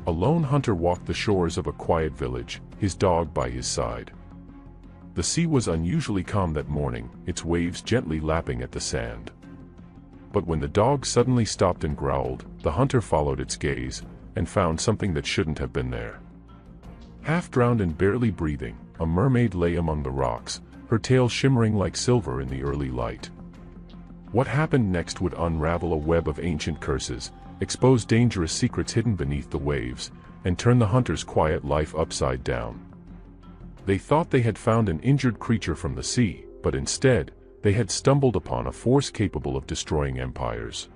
A lone hunter walked the shores of a quiet village, his dog by his side. The sea was unusually calm that morning, its waves gently lapping at the sand. But when the dog suddenly stopped and growled, the hunter followed its gaze, and found something that shouldn't have been there. Half drowned and barely breathing, a mermaid lay among the rocks, her tail shimmering like silver in the early light. What happened next would unravel a web of ancient curses, expose dangerous secrets hidden beneath the waves, and turn the hunter's quiet life upside down. They thought they had found an injured creature from the sea, but instead, they had stumbled upon a force capable of destroying empires.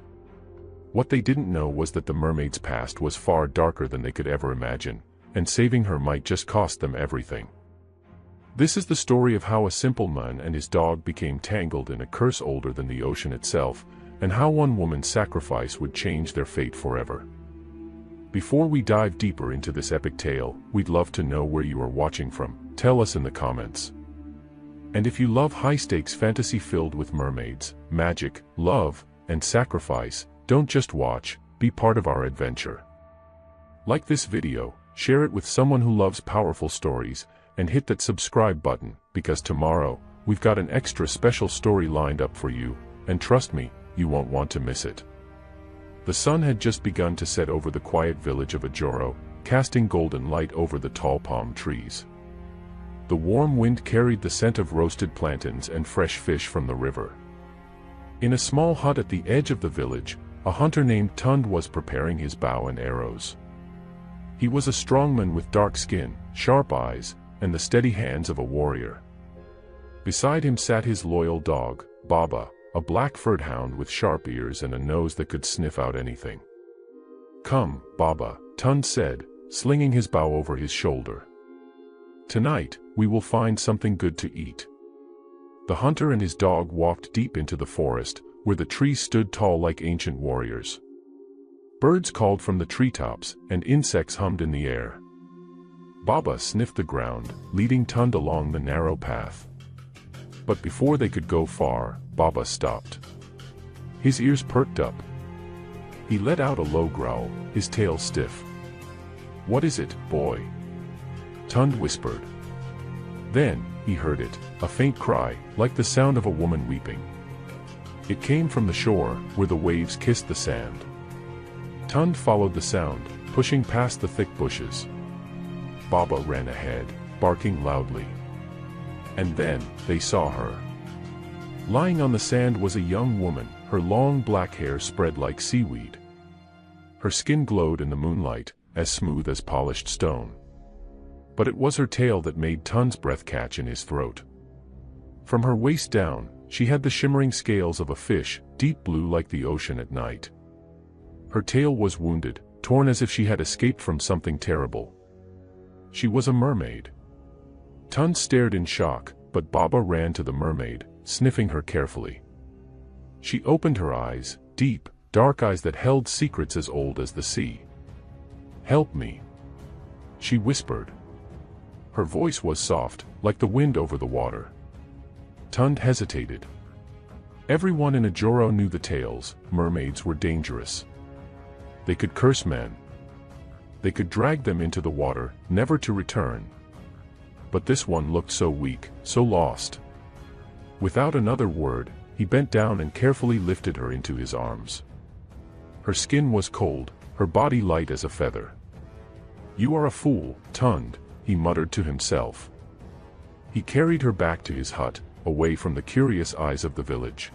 What they didn't know was that the mermaid's past was far darker than they could ever imagine, and saving her might just cost them everything. This is the story of how a simple man and his dog became tangled in a curse older than the ocean itself, and how one woman's sacrifice would change their fate forever. Before we dive deeper into this epic tale, we'd love to know where you are watching from. Tell us in the comments. And if you love high-stakes fantasy filled with mermaids, magic, love, and sacrifice, don't just watch, be part of our adventure. Like this video, share it with someone who loves powerful stories, and hit that subscribe button, because tomorrow, we've got an extra special story lined up for you, and trust me, you won't want to miss it. The sun had just begun to set over the quiet village of Ajoro, casting golden light over the tall palm trees. The warm wind carried the scent of roasted plantains and fresh fish from the river. In a small hut at the edge of the village, a hunter named Tund was preparing his bow and arrows. He was a strong man with dark skin, sharp eyes, and the steady hands of a warrior. Beside him sat his loyal dog, Baba, a black-furred hound with sharp ears and a nose that could sniff out anything. "Come, Baba," Tund said, slinging his bow over his shoulder. "Tonight, we will find something good to eat." The hunter and his dog walked deep into the forest, where the trees stood tall like ancient warriors. Birds called from the treetops, and insects hummed in the air. Baba sniffed the ground, leading Tund along the narrow path. But before they could go far, Baba stopped. His ears perked up. He let out a low growl, his tail stiff. "What is it, boy?" Tund whispered. Then, he heard it, a faint cry, like the sound of a woman weeping. It came from the shore, where the waves kissed the sand. Tund followed the sound, pushing past the thick bushes. Baba ran ahead, barking loudly. And then, they saw her. Lying on the sand was a young woman, her long black hair spread like seaweed. Her skin glowed in the moonlight, as smooth as polished stone. But it was her tail that made Tund's breath catch in his throat. From her waist down, she had the shimmering scales of a fish, deep blue like the ocean at night. Her tail was wounded, torn as if she had escaped from something terrible. She was a mermaid. Tund stared in shock, but Baba ran to the mermaid, sniffing her carefully. She opened her eyes, deep, dark eyes that held secrets as old as the sea. "Help me," she whispered. Her voice was soft, like the wind over the water. Tund hesitated. Everyone in Ajoro knew the tales. Mermaids were dangerous. They could curse men. They could drag them into the water, never to return. But this one looked so weak, so lost. Without another word, he bent down and carefully lifted her into his arms. Her skin was cold, her body light as a feather. "You are a fool, Tund," he muttered to himself. He carried her back to his hut, away from the curious eyes of the village.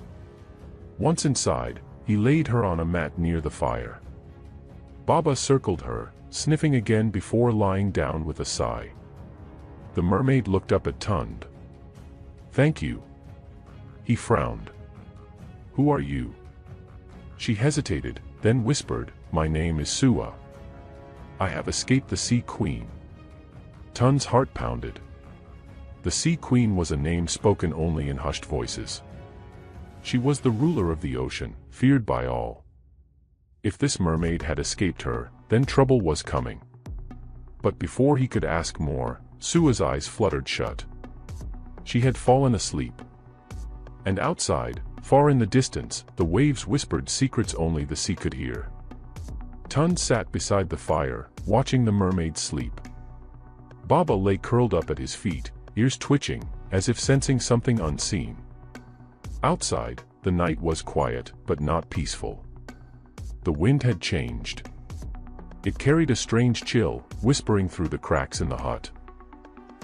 Once inside, he laid her on a mat near the fire. Baba circled her, sniffing again before lying down with a sigh. The mermaid looked up at Tund. "Thank you." He frowned. "Who are you?" She hesitated, then whispered, "My name is Sua. I have escaped the Sea Queen." Tund's heart pounded. The Sea Queen was a name spoken only in hushed voices. She was the ruler of the ocean, feared by all. If this mermaid had escaped her, then trouble was coming. But before he could ask more, Sua's eyes fluttered shut. She had fallen asleep. And outside, far in the distance, the waves whispered secrets only the sea could hear. Tund sat beside the fire, watching the mermaid sleep. Baba lay curled up at his feet, ears twitching, as if sensing something unseen. Outside, the night was quiet, but not peaceful. The wind had changed. It carried a strange chill, whispering through the cracks in the hut.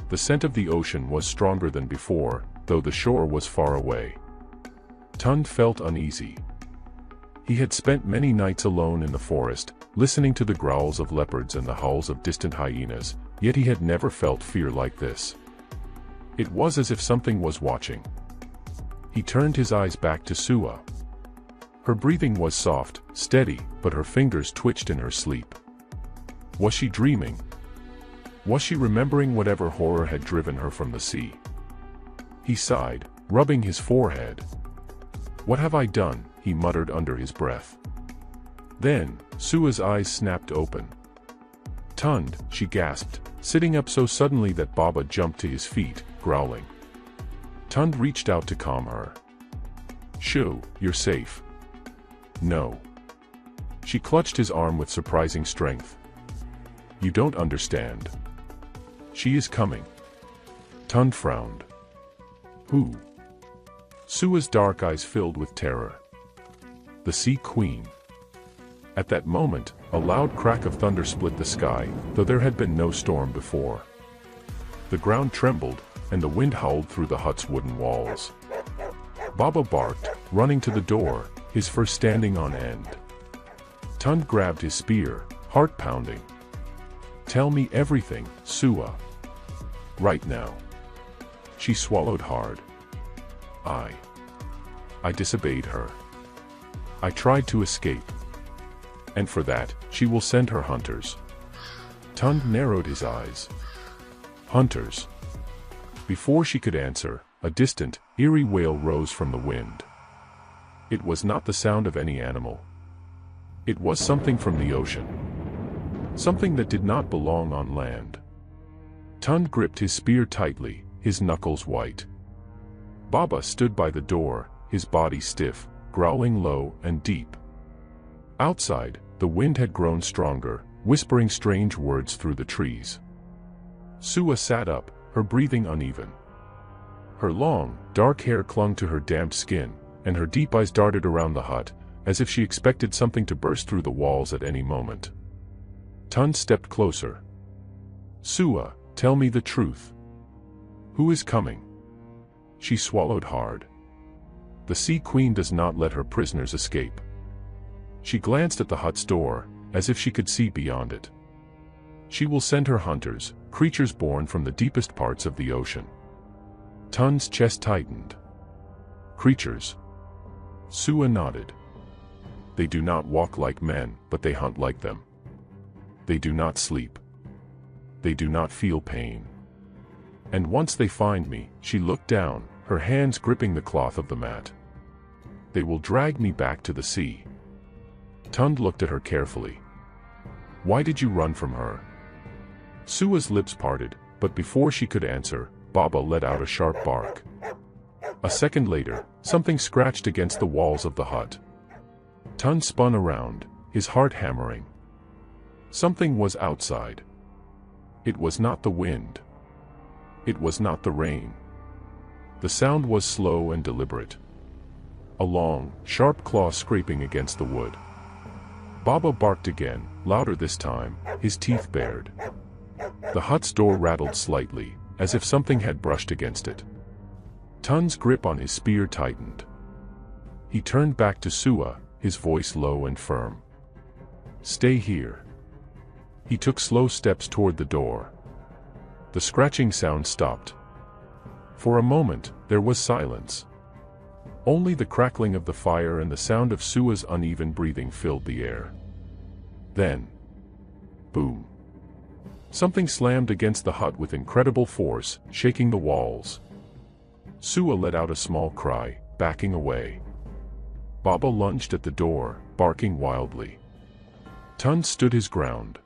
The scent of the ocean was stronger than before, though the shore was far away. Tund felt uneasy. He had spent many nights alone in the forest, listening to the growls of leopards and the howls of distant hyenas, yet he had never felt fear like this. It was as if something was watching. He turned his eyes back to Sua. Her breathing was soft, steady, but her fingers twitched in her sleep. Was she dreaming? Was she remembering whatever horror had driven her from the sea? He sighed, rubbing his forehead. "What have I done?" he muttered under his breath. Then, Sua's eyes snapped open. "Tund," she gasped, sitting up so suddenly that Baba jumped to his feet, growling. Tund reached out to calm her. "Shoo, you're safe." "No." She clutched his arm with surprising strength. "You don't understand. She is coming." Tund frowned. "Who?" Sua's dark eyes filled with terror. "The Sea Queen." At that moment, a loud crack of thunder split the sky, though there had been no storm before. The ground trembled, and the wind howled through the hut's wooden walls. Baba barked, running to the door, his fur standing on end. Tund grabbed his spear, heart pounding. "Tell me everything, Sua. Right now." She swallowed hard. I disobeyed her. I tried to escape. And for that, she will send her hunters." Tund narrowed his eyes. "Hunters?" Before she could answer, a distant, eerie wail rose from the wind. It was not the sound of any animal. It was something from the ocean. Something that did not belong on land. Tund gripped his spear tightly, his knuckles white. Baba stood by the door, his body stiff, growling low and deep. Outside, the wind had grown stronger, whispering strange words through the trees. Sua sat up, her breathing uneven. Her long, dark hair clung to her damp skin, and her deep eyes darted around the hut, as if she expected something to burst through the walls at any moment. Tund stepped closer. "Sua, tell me the truth. Who is coming?" She swallowed hard. "The Sea Queen does not let her prisoners escape." She glanced at the hut's door, as if she could see beyond it. "She will send her hunters, creatures born from the deepest parts of the ocean." Tund's chest tightened. "Creatures?" Sua nodded. "They do not walk like men, but they hunt like them. They do not sleep. They do not feel pain. And once they find me," she looked down, her hands gripping the cloth of the mat, "they will drag me back to the sea." Tund looked at her carefully. "Why did you run from her?" Sua's lips parted, but before she could answer, Baba let out a sharp bark. A second later, something scratched against the walls of the hut. Tund spun around, his heart hammering. Something was outside. It was not the wind. It was not the rain. The sound was slow and deliberate. A long, sharp claw scraping against the wood. Baba barked again, louder this time, his teeth bared. The hut's door rattled slightly, as if something had brushed against it. Tund's grip on his spear tightened. He turned back to Sua, his voice low and firm. "Stay here." He took slow steps toward the door. The scratching sound stopped. For a moment, there was silence. Only the crackling of the fire and the sound of Sua's uneven breathing filled the air. Then, boom. Something slammed against the hut with incredible force, shaking the walls. Sua let out a small cry, backing away. Baba lunged at the door, barking wildly. Tund stood his ground.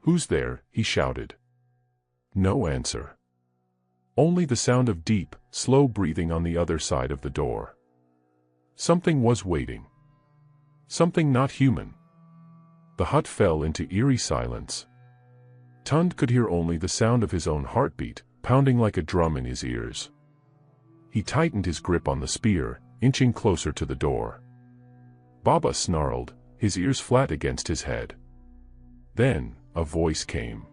"Who's there?" he shouted. No answer. Only the sound of deep, slow breathing on the other side of the door. Something was waiting. Something not human. The hut fell into eerie silence. Tund could hear only the sound of his own heartbeat, pounding like a drum in his ears. He tightened his grip on the spear, inching closer to the door. Baba snarled, his ears flat against his head. Then, a voice came.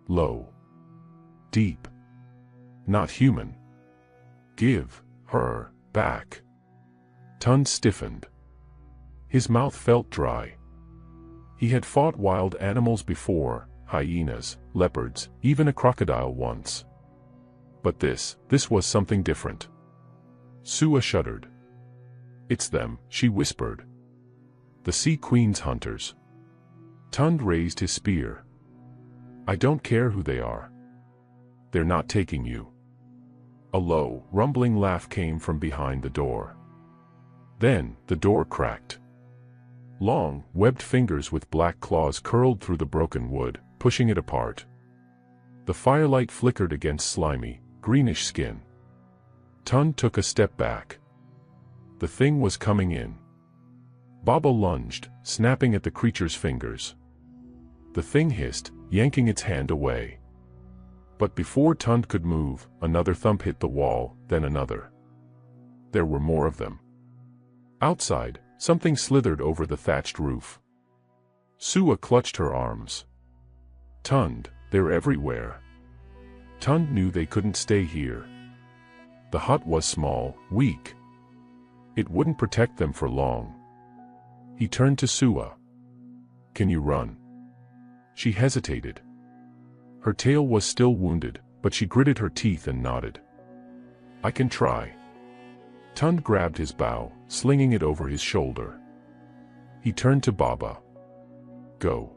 Low. Deep. Not human. Give her back. Tund stiffened. His mouth felt dry. He had fought wild animals before, hyenas, leopards, even a crocodile once. But this was something different. Sua shuddered. It's them, she whispered. The Sea Queen's hunters. Tund raised his spear. I don't care who they are. They're not taking you. A low, rumbling laugh came from behind the door. Then, the door cracked. Long, webbed fingers with black claws curled through the broken wood, pushing it apart. The firelight flickered against slimy, greenish skin. Tund took a step back. The thing was coming in. Baba lunged, snapping at the creature's fingers. The thing hissed, yanking its hand away. But before Tund could move, another thump hit the wall, then another. There were more of them. Outside, something slithered over the thatched roof. Sua clutched her arms. Tund, they're everywhere. Tund knew they couldn't stay here. The hut was small, weak. It wouldn't protect them for long. He turned to Sua. Can you run? She hesitated. Her tail was still wounded, but she gritted her teeth and nodded. I can try. Tund grabbed his bow, slinging it over his shoulder. He turned to Baba. Go.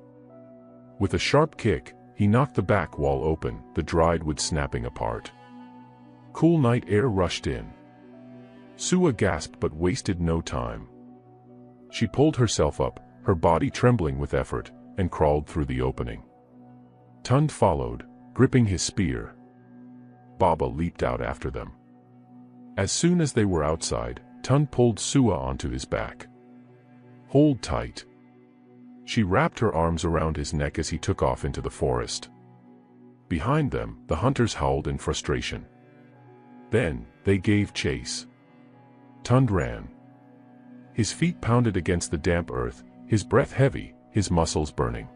With a sharp kick, he knocked the back wall open, the dried wood snapping apart. Cool night air rushed in. Sua gasped but wasted no time. She pulled herself up, her body trembling with effort, and crawled through the opening. Tund followed, gripping his spear. Baba leaped out after them. As soon as they were outside, Tund pulled Sua onto his back. Hold tight. She wrapped her arms around his neck as he took off into the forest. Behind them, the hunters howled in frustration. Then, they gave chase. Tund ran. His feet pounded against the damp earth, his breath heavy, his muscles burning.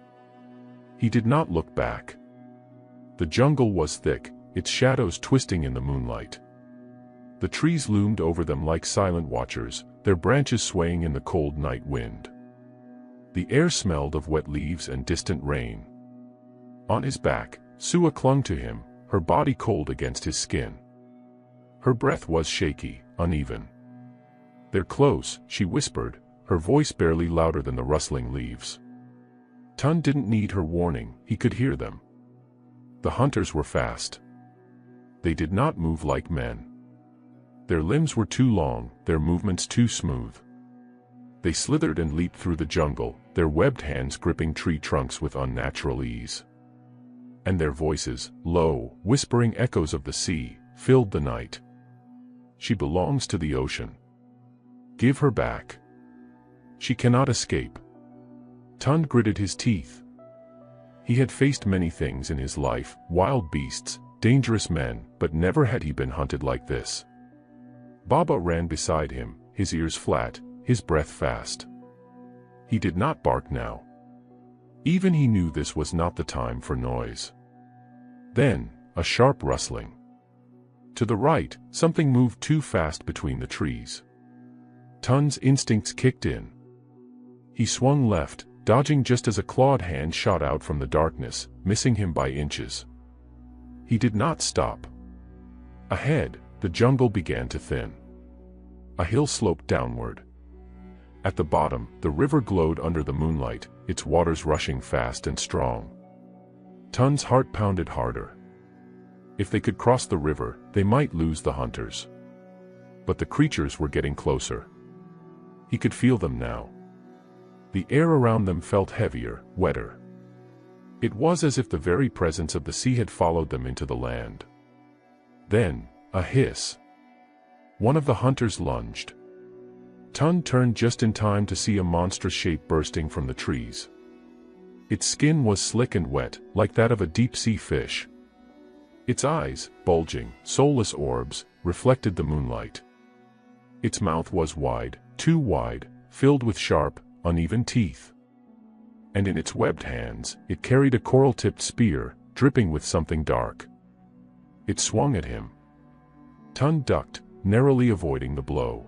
He did not look back. The jungle was thick, its shadows twisting in the moonlight. The trees loomed over them like silent watchers, their branches swaying in the cold night wind. The air smelled of wet leaves and distant rain. On his back, Sua clung to him, her body cold against his skin. Her breath was shaky, uneven. They're close, she whispered, her voice barely louder than the rustling leaves. Tund didn't need her warning, he could hear them. The hunters were fast. They did not move like men. Their limbs were too long, their movements too smooth. They slithered and leaped through the jungle, their webbed hands gripping tree trunks with unnatural ease. And their voices, low, whispering echoes of the sea, filled the night. She belongs to the ocean. Give her back. She cannot escape. Tund gritted his teeth. He had faced many things in his life, wild beasts, dangerous men, but never had he been hunted like this. Baba ran beside him, his ears flat, his breath fast. He did not bark now. Even he knew this was not the time for noise. Then, a sharp rustling. To the right, something moved too fast between the trees. Tund's instincts kicked in. He swung left, dodging just as a clawed hand shot out from the darkness, missing him by inches. He did not stop. Ahead, the jungle began to thin. A hill sloped downward. At the bottom, the river glowed under the moonlight, its waters rushing fast and strong. Tund's heart pounded harder. If they could cross the river, they might lose the hunters. But the creatures were getting closer. He could feel them now. The air around them felt heavier, wetter. It was as if the very presence of the sea had followed them into the land. Then, a hiss. One of the hunters lunged. Tund turned just in time to see a monstrous shape bursting from the trees, Its skin was slick and wet, like that of a deep-sea fish. Its eyes, bulging, soulless orbs, reflected the moonlight. Its mouth was wide, too wide, filled with sharp, uneven teeth. And in its webbed hands, it carried a coral-tipped spear, dripping with something dark. It swung at him. Tund ducked, narrowly avoiding the blow.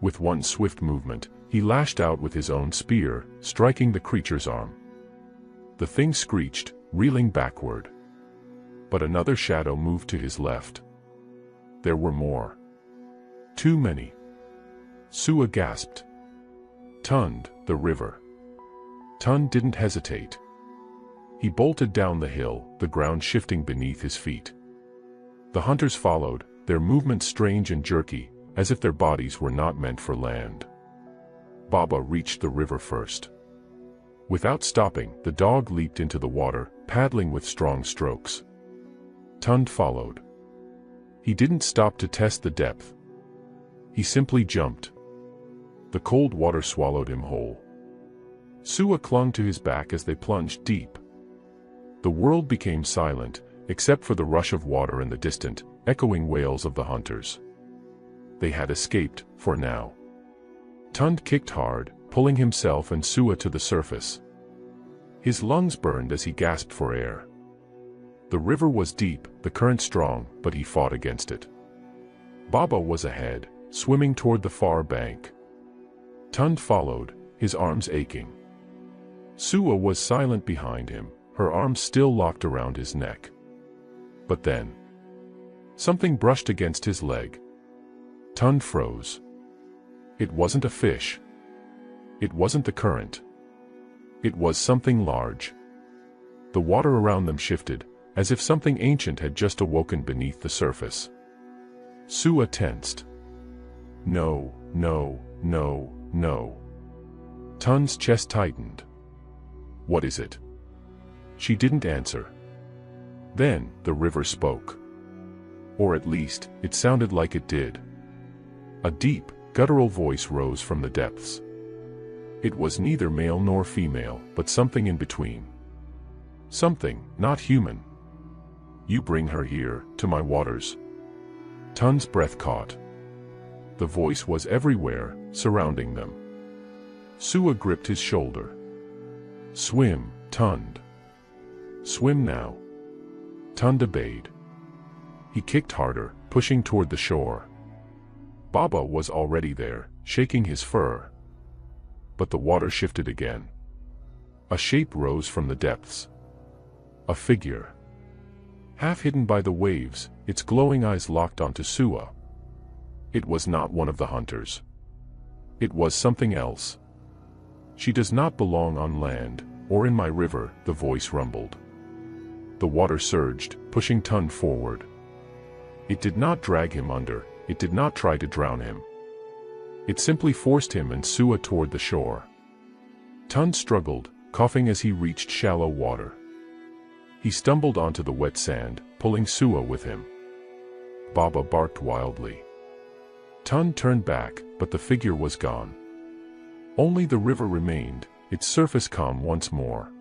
With one swift movement, he lashed out with his own spear, striking the creature's arm. The thing screeched, reeling backward. But another shadow moved to his left. There were more. Too many. Sua gasped. Tund, the river. Tund didn't hesitate. He bolted down the hill, the ground shifting beneath his feet. The hunters followed, their movements strange and jerky, as if their bodies were not meant for land. Baba reached the river first. Without stopping, the dog leaped into the water, paddling with strong strokes. Tund followed. He didn't stop to test the depth. He simply jumped. The cold water swallowed him whole. Sua clung to his back as they plunged deep. The world became silent, except for the rush of water and the distant, echoing wails of the hunters. They had escaped, for now. Tund kicked hard, pulling himself and Sua to the surface. His lungs burned as he gasped for air. The river was deep, the current strong, but he fought against it. Baba was ahead, swimming toward the far bank. Tund followed, his arms aching. Sua was silent behind him, her arms still locked around his neck. But then, something brushed against his leg. Tund froze. It wasn't a fish. It wasn't the current. It was something large. The water around them shifted, as if something ancient had just awoken beneath the surface. Sua tensed. No, no, no, no. Tund's chest tightened. What is it? She didn't answer. Then, the river spoke. Or at least, it sounded like it did. A deep, guttural voice rose from the depths. It was neither male nor female, but something in between. Something, not human. You bring her here, to my waters. Tund's breath caught. The voice was everywhere, surrounding them. Sua gripped his shoulder. Swim, Tund. Swim now. Tund obeyed. He kicked harder, pushing toward the shore. Baba was already there, shaking his fur. But the water shifted again. A shape rose from the depths. A figure. Half hidden by the waves, its glowing eyes locked onto Sua. It was not one of the hunters. It was something else. She does not belong on land, or in my river, the voice rumbled. The water surged, pushing Tund forward. It did not drag him under, it did not try to drown him. It simply forced him and Sua toward the shore. Tund struggled, coughing as he reached shallow water. He stumbled onto the wet sand, pulling Sua with him. Baba barked wildly. Tund turned back, but the figure was gone. Only the river remained, its surface calm once more.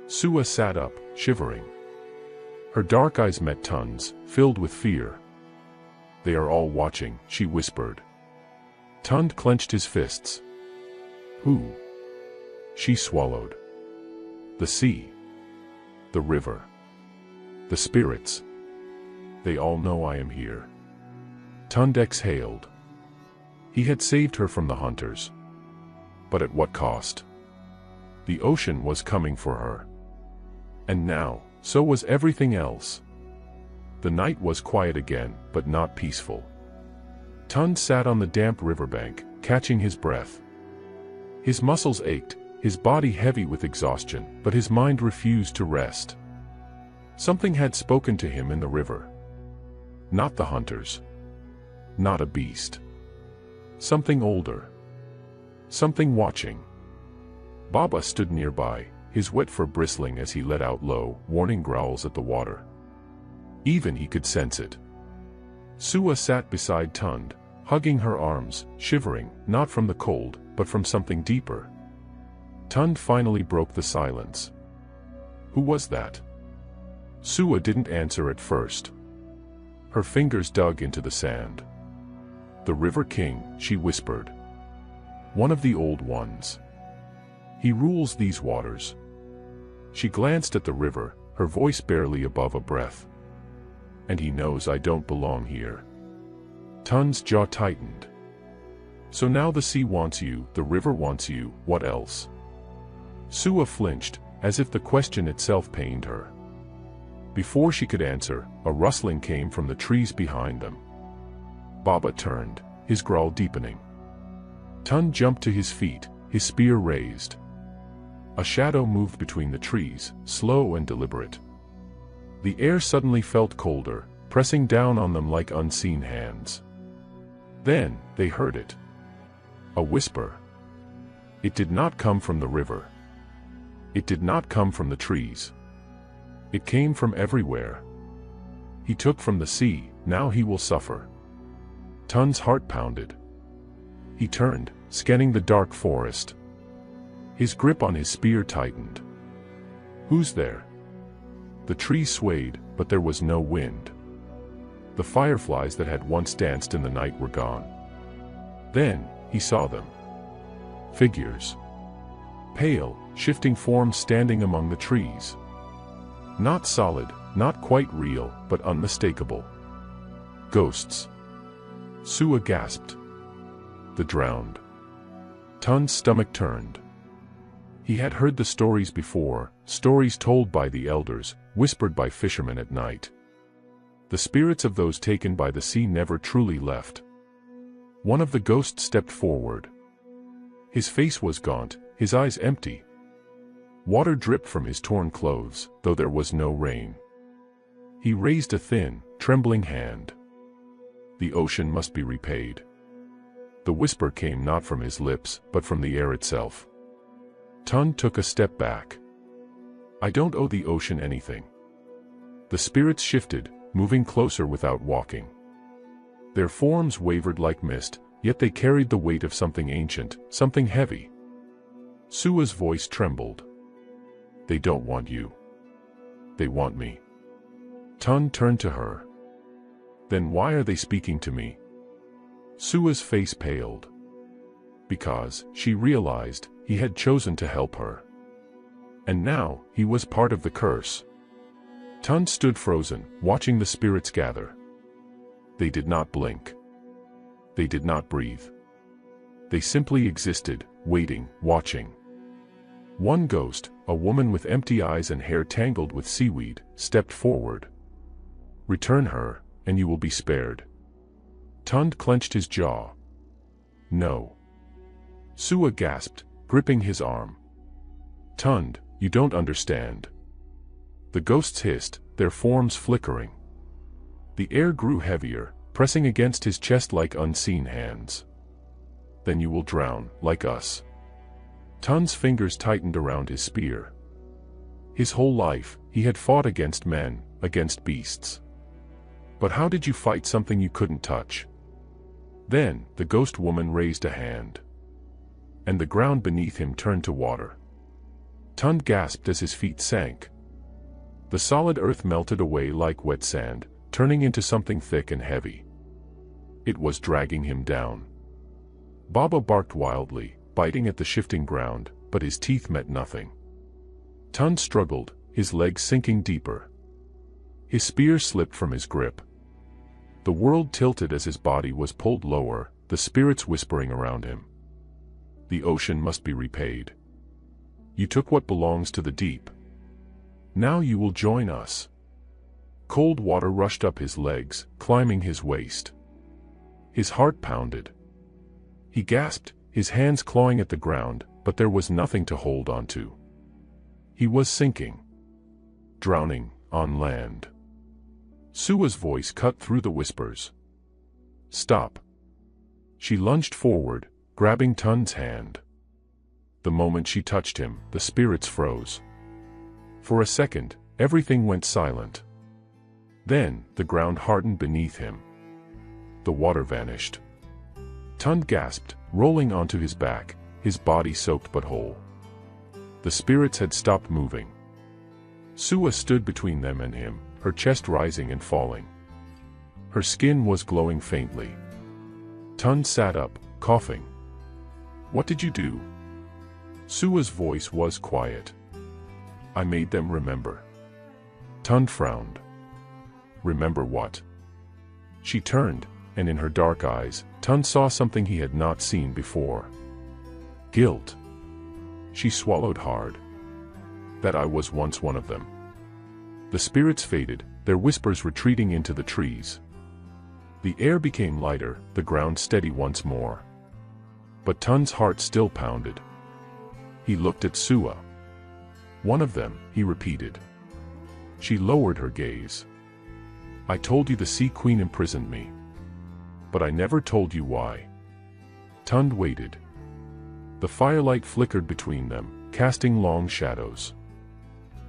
Sua sat up, shivering. Her dark eyes met Tund's, filled with fear. They are all watching, she whispered. Tund clenched his fists. Who? She swallowed. The sea. The river. The spirits. They all know I am here. Tund exhaled. He had saved her from the hunters. But at what cost? The ocean was coming for her. And now, so was everything else. The night was quiet again, but not peaceful. Tund sat on the damp riverbank, catching his breath. His muscles ached, his body heavy with exhaustion, but his mind refused to rest. Something had spoken to him in the river. Not the hunters. Not a beast. Something older. Something watching. Baba stood nearby, his wet fur bristling as he let out low, warning growls at the water. Even he could sense it. Sua sat beside Tund, hugging her arms, shivering, not from the cold, but from something deeper. Tund finally broke the silence. Who was that? Sua didn't answer at first. Her fingers dug into the sand. The River King, she whispered. One of the old ones. He rules these waters. She glanced at the river, her voice barely above a breath. And he knows I don't belong here. Tund's jaw tightened. So now the sea wants you, the river wants you, what else? Sua flinched, as if the question itself pained her. Before she could answer, a rustling came from the trees behind them. Baba turned, his growl deepening. Tund jumped to his feet, his spear raised. A shadow moved between the trees, slow and deliberate. The air suddenly felt colder, pressing down on them like unseen hands. Then, they heard it. A whisper. It did not come from the river. It did not come from the trees. It came from everywhere. He took from the sea, now he will suffer. Tund's heart pounded. He turned, scanning the dark forest. His grip on his spear tightened. Who's there? The trees swayed, but there was no wind. The fireflies that had once danced in the night were gone. Then, he saw them. Figures. Pale, shifting forms standing among the trees. Not solid, not quite real, but unmistakable. Ghosts. Sua gasped. The drowned. Tund's stomach turned. He had heard the stories before, stories told by the elders, whispered by fishermen at night. The spirits of those taken by the sea never truly left. One of the ghosts stepped forward. His face was gaunt, his eyes empty. Water dripped from his torn clothes, though there was no rain. He raised a thin, trembling hand. The ocean must be repaid. The whisper came not from his lips, but from the air itself. Tund took a step back. I don't owe the ocean anything. The spirits shifted, moving closer without walking. Their forms wavered like mist, yet they carried the weight of something ancient, something heavy. Sua's voice trembled. They don't want you. They want me. Tund turned to her. Then why are they speaking to me? Sua's face paled. Because, she realized, he had chosen to help her. And now, he was part of the curse. Tund stood frozen, watching the spirits gather. They did not blink. They did not breathe. They simply existed, waiting, watching. One ghost, a woman with empty eyes and hair tangled with seaweed, stepped forward. Return her, and you will be spared. Tund clenched his jaw. No. Sua gasped, gripping his arm. Tund, you don't understand. The ghosts hissed, their forms flickering. The air grew heavier, pressing against his chest like unseen hands. Then you will drown, like us. Tund's fingers tightened around his spear. His whole life, he had fought against men, against beasts. But how did you fight something you couldn't touch? Then, the ghost woman raised a hand. And the ground beneath him turned to water. Tund gasped as his feet sank. The solid earth melted away like wet sand, turning into something thick and heavy. It was dragging him down. Baba barked wildly, biting at the shifting ground, but his teeth met nothing. Tund struggled, his legs sinking deeper. His spear slipped from his grip. The world tilted as his body was pulled lower, the spirits whispering around him. The ocean must be repaid. You took what belongs to the deep. Now you will join us. Cold water rushed up his legs, climbing his waist. His heart pounded. He gasped, his hands clawing at the ground, but there was nothing to hold onto. He was sinking. Drowning, on land. Sua's voice cut through the whispers. Stop. She lunged forward, grabbing Tund's hand. The moment she touched him, the spirits froze. For a second, everything went silent. Then, the ground hardened beneath him. The water vanished. Tund gasped, rolling onto his back, his body soaked but whole. The spirits had stopped moving. Sua stood between them and him, her chest rising and falling. Her skin was glowing faintly. Tun sat up, coughing. "What did you do?" Sua's voice was quiet. "I made them remember." Tun frowned. "Remember what?" She turned, and in her dark eyes, Tun saw something he had not seen before. Guilt. She swallowed hard. "That I was once one of them." The spirits faded, their whispers retreating into the trees. The air became lighter, the ground steady once more. But Tun's heart still pounded. He looked at Sua. "One of them," he repeated. She lowered her gaze. "I told you the Sea Queen imprisoned me. But I never told you why." Tund waited. The firelight flickered between them, casting long shadows.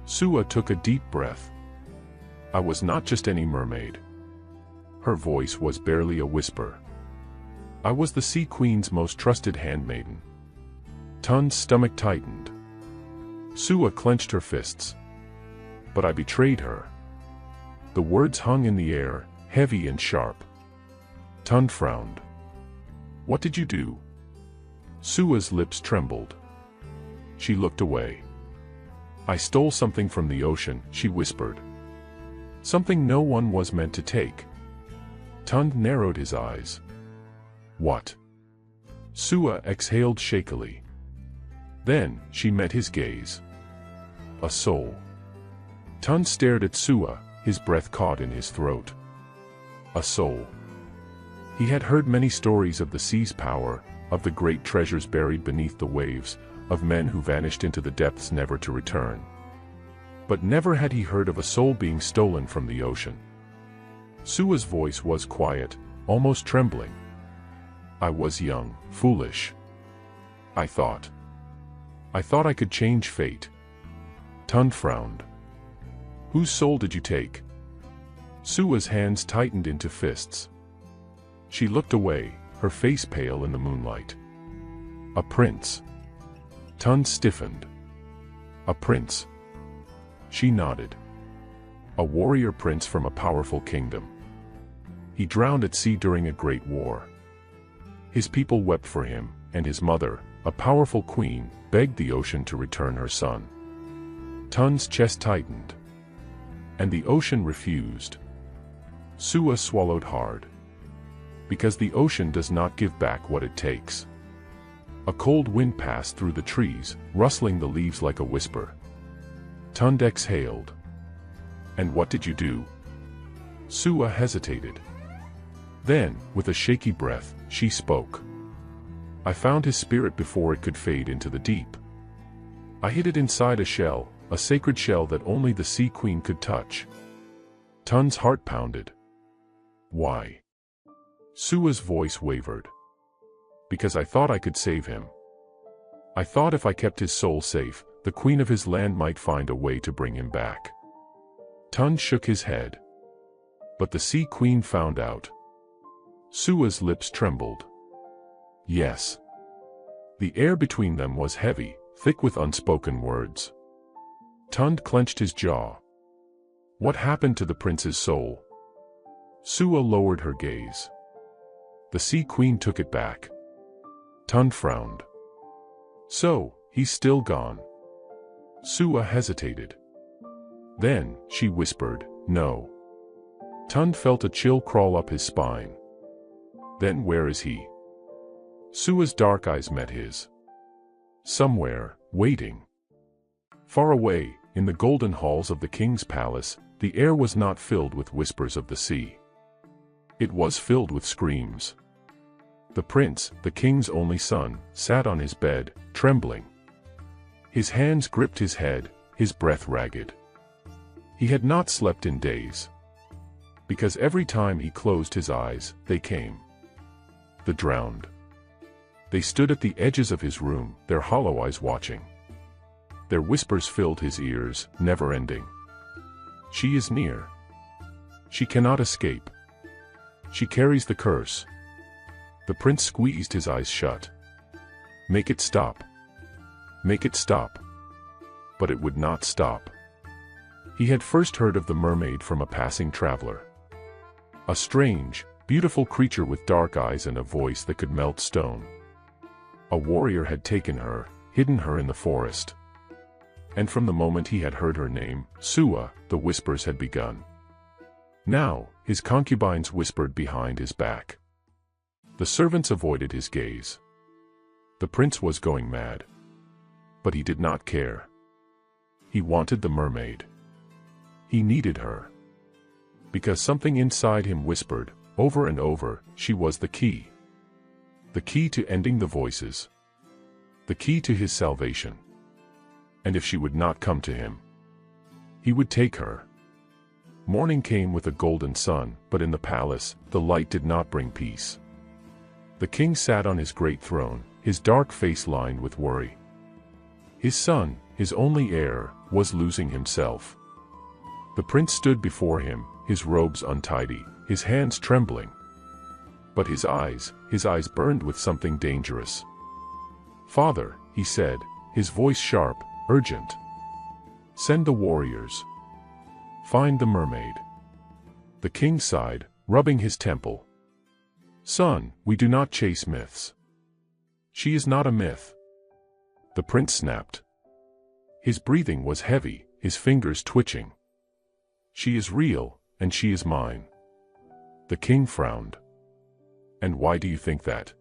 Sua took a deep breath. "I was not just any mermaid." Her voice was barely a whisper. "I was the Sea Queen's most trusted handmaiden." Tun's stomach tightened. Sua clenched her fists. "But I betrayed her." The words hung in the air, heavy and sharp. Tun frowned. "What did you do?" Sua's lips trembled. She looked away. "I stole something from the ocean," she whispered. "Something no one was meant to take." Tund narrowed his eyes. "What?" Sua exhaled shakily. Then, she met his gaze. "A soul." Tund stared at Sua, his breath caught in his throat. A soul. He had heard many stories of the sea's power, of the great treasures buried beneath the waves, of men who vanished into the depths never to return. But never had he heard of a soul being stolen from the ocean. Sua's voice was quiet, almost trembling. "I was young, foolish. I thought I could change fate." Tund frowned. "Whose soul did you take?" Sua's hands tightened into fists. She looked away, her face pale in the moonlight. "A prince." Tund stiffened. "A prince?" She nodded. "A warrior prince from a powerful kingdom. He drowned at sea during a great war. His people wept for him, and his mother, a powerful queen, begged the ocean to return her son." Tund's chest tightened. "And the ocean refused." Sua swallowed hard. "Because the ocean does not give back what it takes." A cold wind passed through the trees, rustling the leaves like a whisper. Tund exhaled. "And what did you do?" Sua hesitated. Then, with a shaky breath, she spoke. "I found his spirit before it could fade into the deep. I hid it inside a shell, a sacred shell that only the Sea Queen could touch." Tund's heart pounded. "Why?" Sua's voice wavered. "Because I thought I could save him. I thought if I kept his soul safe, the queen of his land might find a way to bring him back." Tund shook his head. "But the Sea Queen found out." Sua's lips trembled. "Yes." The air between them was heavy, thick with unspoken words. Tund clenched his jaw. "What happened to the prince's soul?" Sua lowered her gaze. "The Sea Queen took it back." Tund frowned. "So, he's still gone." Sua hesitated. Then, she whispered, "No." Tund felt a chill crawl up his spine. "Then where is he?" Sua's dark eyes met his. "Somewhere, waiting." Far away, in the golden halls of the king's palace, the air was not filled with whispers of the sea. It was filled with screams. The prince, the king's only son, sat on his bed, trembling. His hands gripped his head, his breath ragged. He had not slept in days. Because every time he closed his eyes, they came. The drowned. They stood at the edges of his room, their hollow eyes watching. Their whispers filled his ears, never ending. "She is near. She cannot escape. She carries the curse." The prince squeezed his eyes shut. "Make it stop. Make it stop." but it would not stop. He had first heard of the mermaid from a passing traveler. A strange, beautiful creature with dark eyes and a voice that could melt stone. A warrior had taken her, hidden her in the forest. And from the moment he had heard her name, Sua, the whispers had begun. Now, his concubines whispered behind his back. The servants avoided his gaze. The prince was going mad. But he did not care. He wanted the mermaid. He needed her. Because something inside him whispered, over and over, she was the key. The key to ending the voices. The key to his salvation. And if she would not come to him, he would take her. Morning came with a golden sun, but in the palace, the light did not bring peace. The king sat on his great throne, his dark face lined with worry. His son, his only heir, was losing himself. The prince stood before him, his robes untidy, his hands trembling. But his eyes burned with something dangerous. "Father," he said, his voice sharp, urgent. "Send the warriors. Find the mermaid." The king sighed, rubbing his temple. "Son, we do not chase myths. She is not a myth." The prince snapped. His breathing was heavy, his fingers twitching. "She is real, and she is mine." The king frowned. "And why do you think that?"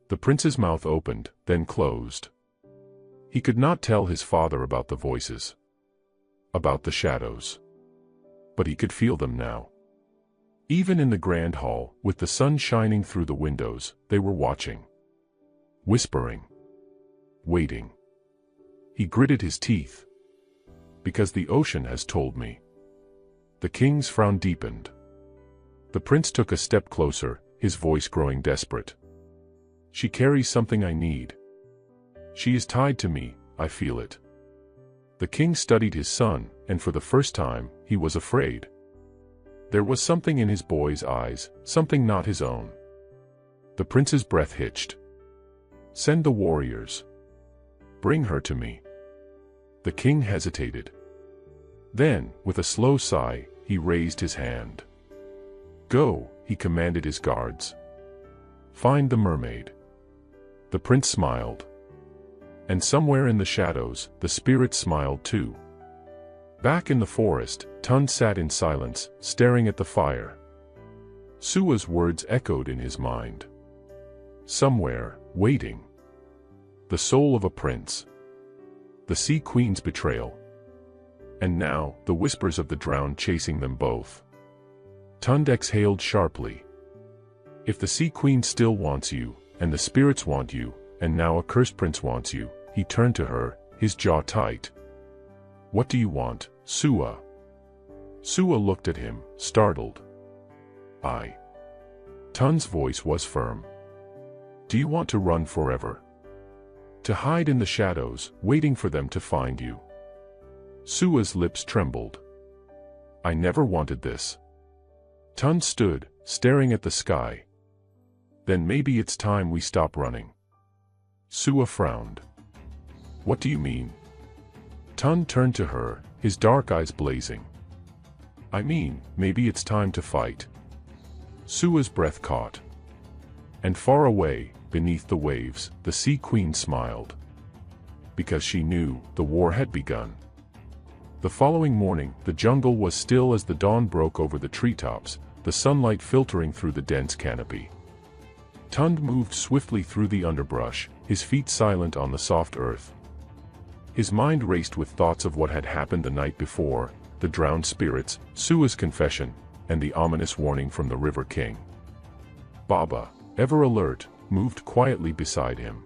The prince's mouth opened, then closed. He could not tell his father about the voices, about the shadows. But he could feel them now. Even in the grand hall, with the sun shining through the windows, they were watching. Whispering. Waiting. He gritted his teeth. "Because the ocean has told me." The king's frown deepened. The prince took a step closer, his voice growing desperate. "She carries something I need. She is tied to me, I feel it." The king studied his son, and for the first time, he was afraid. There was something in his boy's eyes, something not his own. The prince's breath hitched. "Send the warriors. Bring her to me." The king hesitated. Then, with a slow sigh, he raised his hand. "Go," he commanded his guards. "Find the mermaid." The prince smiled. And somewhere in the shadows, the spirit smiled too. Back in the forest, Tun sat in silence, staring at the fire. Sua's words echoed in his mind. Somewhere, waiting. The soul of a prince. The sea queen's betrayal. And now, the whispers of the drowned chasing them both. Tund exhaled sharply. "If the sea queen still wants you, and the spirits want you, and now a cursed prince wants you," he turned to her, his jaw tight. "What do you want, Sua?" Sua looked at him, startled. "I." Tun's voice was firm. "Do you want to run forever? To hide in the shadows, waiting for them to find you?" Sua's lips trembled. "I never wanted this." Tun stood, staring at the sky. "Then maybe it's time we stop running." Sua frowned. "What do you mean?" Tun turned to her, his dark eyes blazing. "I mean, maybe it's time to fight." Sua's breath caught. And far away, beneath the waves, the sea queen smiled. Because she knew, the war had begun. The following morning, the jungle was still as the dawn broke over the treetops, the sunlight filtering through the dense canopy. Tund moved swiftly through the underbrush, his feet silent on the soft earth. His mind raced with thoughts of what had happened the night before, the drowned spirits, Sua's confession, and the ominous warning from the River King. Baba, ever alert, moved quietly beside him.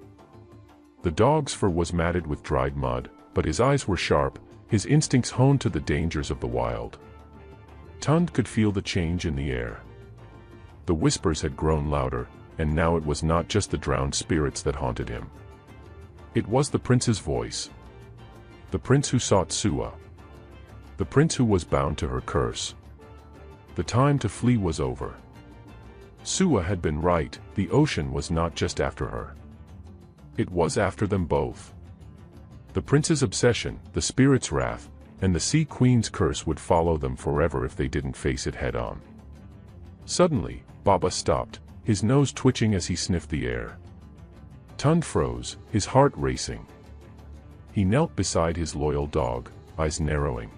The dog's fur was matted with dried mud, but his eyes were sharp, his instincts honed to the dangers of the wild. Tund could feel the change in the air. The whispers had grown louder, and now it was not just the drowned spirits that haunted him. It was the prince's voice. The prince who sought Sua. The prince who was bound to her curse. The time to flee was over. Sua had been right, the ocean was not just after her. It was after them both. The prince's obsession, the spirit's wrath, and the Sea Queen's curse would follow them forever if they didn't face it head-on. Suddenly, Baba stopped, his nose twitching as he sniffed the air. Tund froze, his heart racing. He knelt beside his loyal dog, eyes narrowing.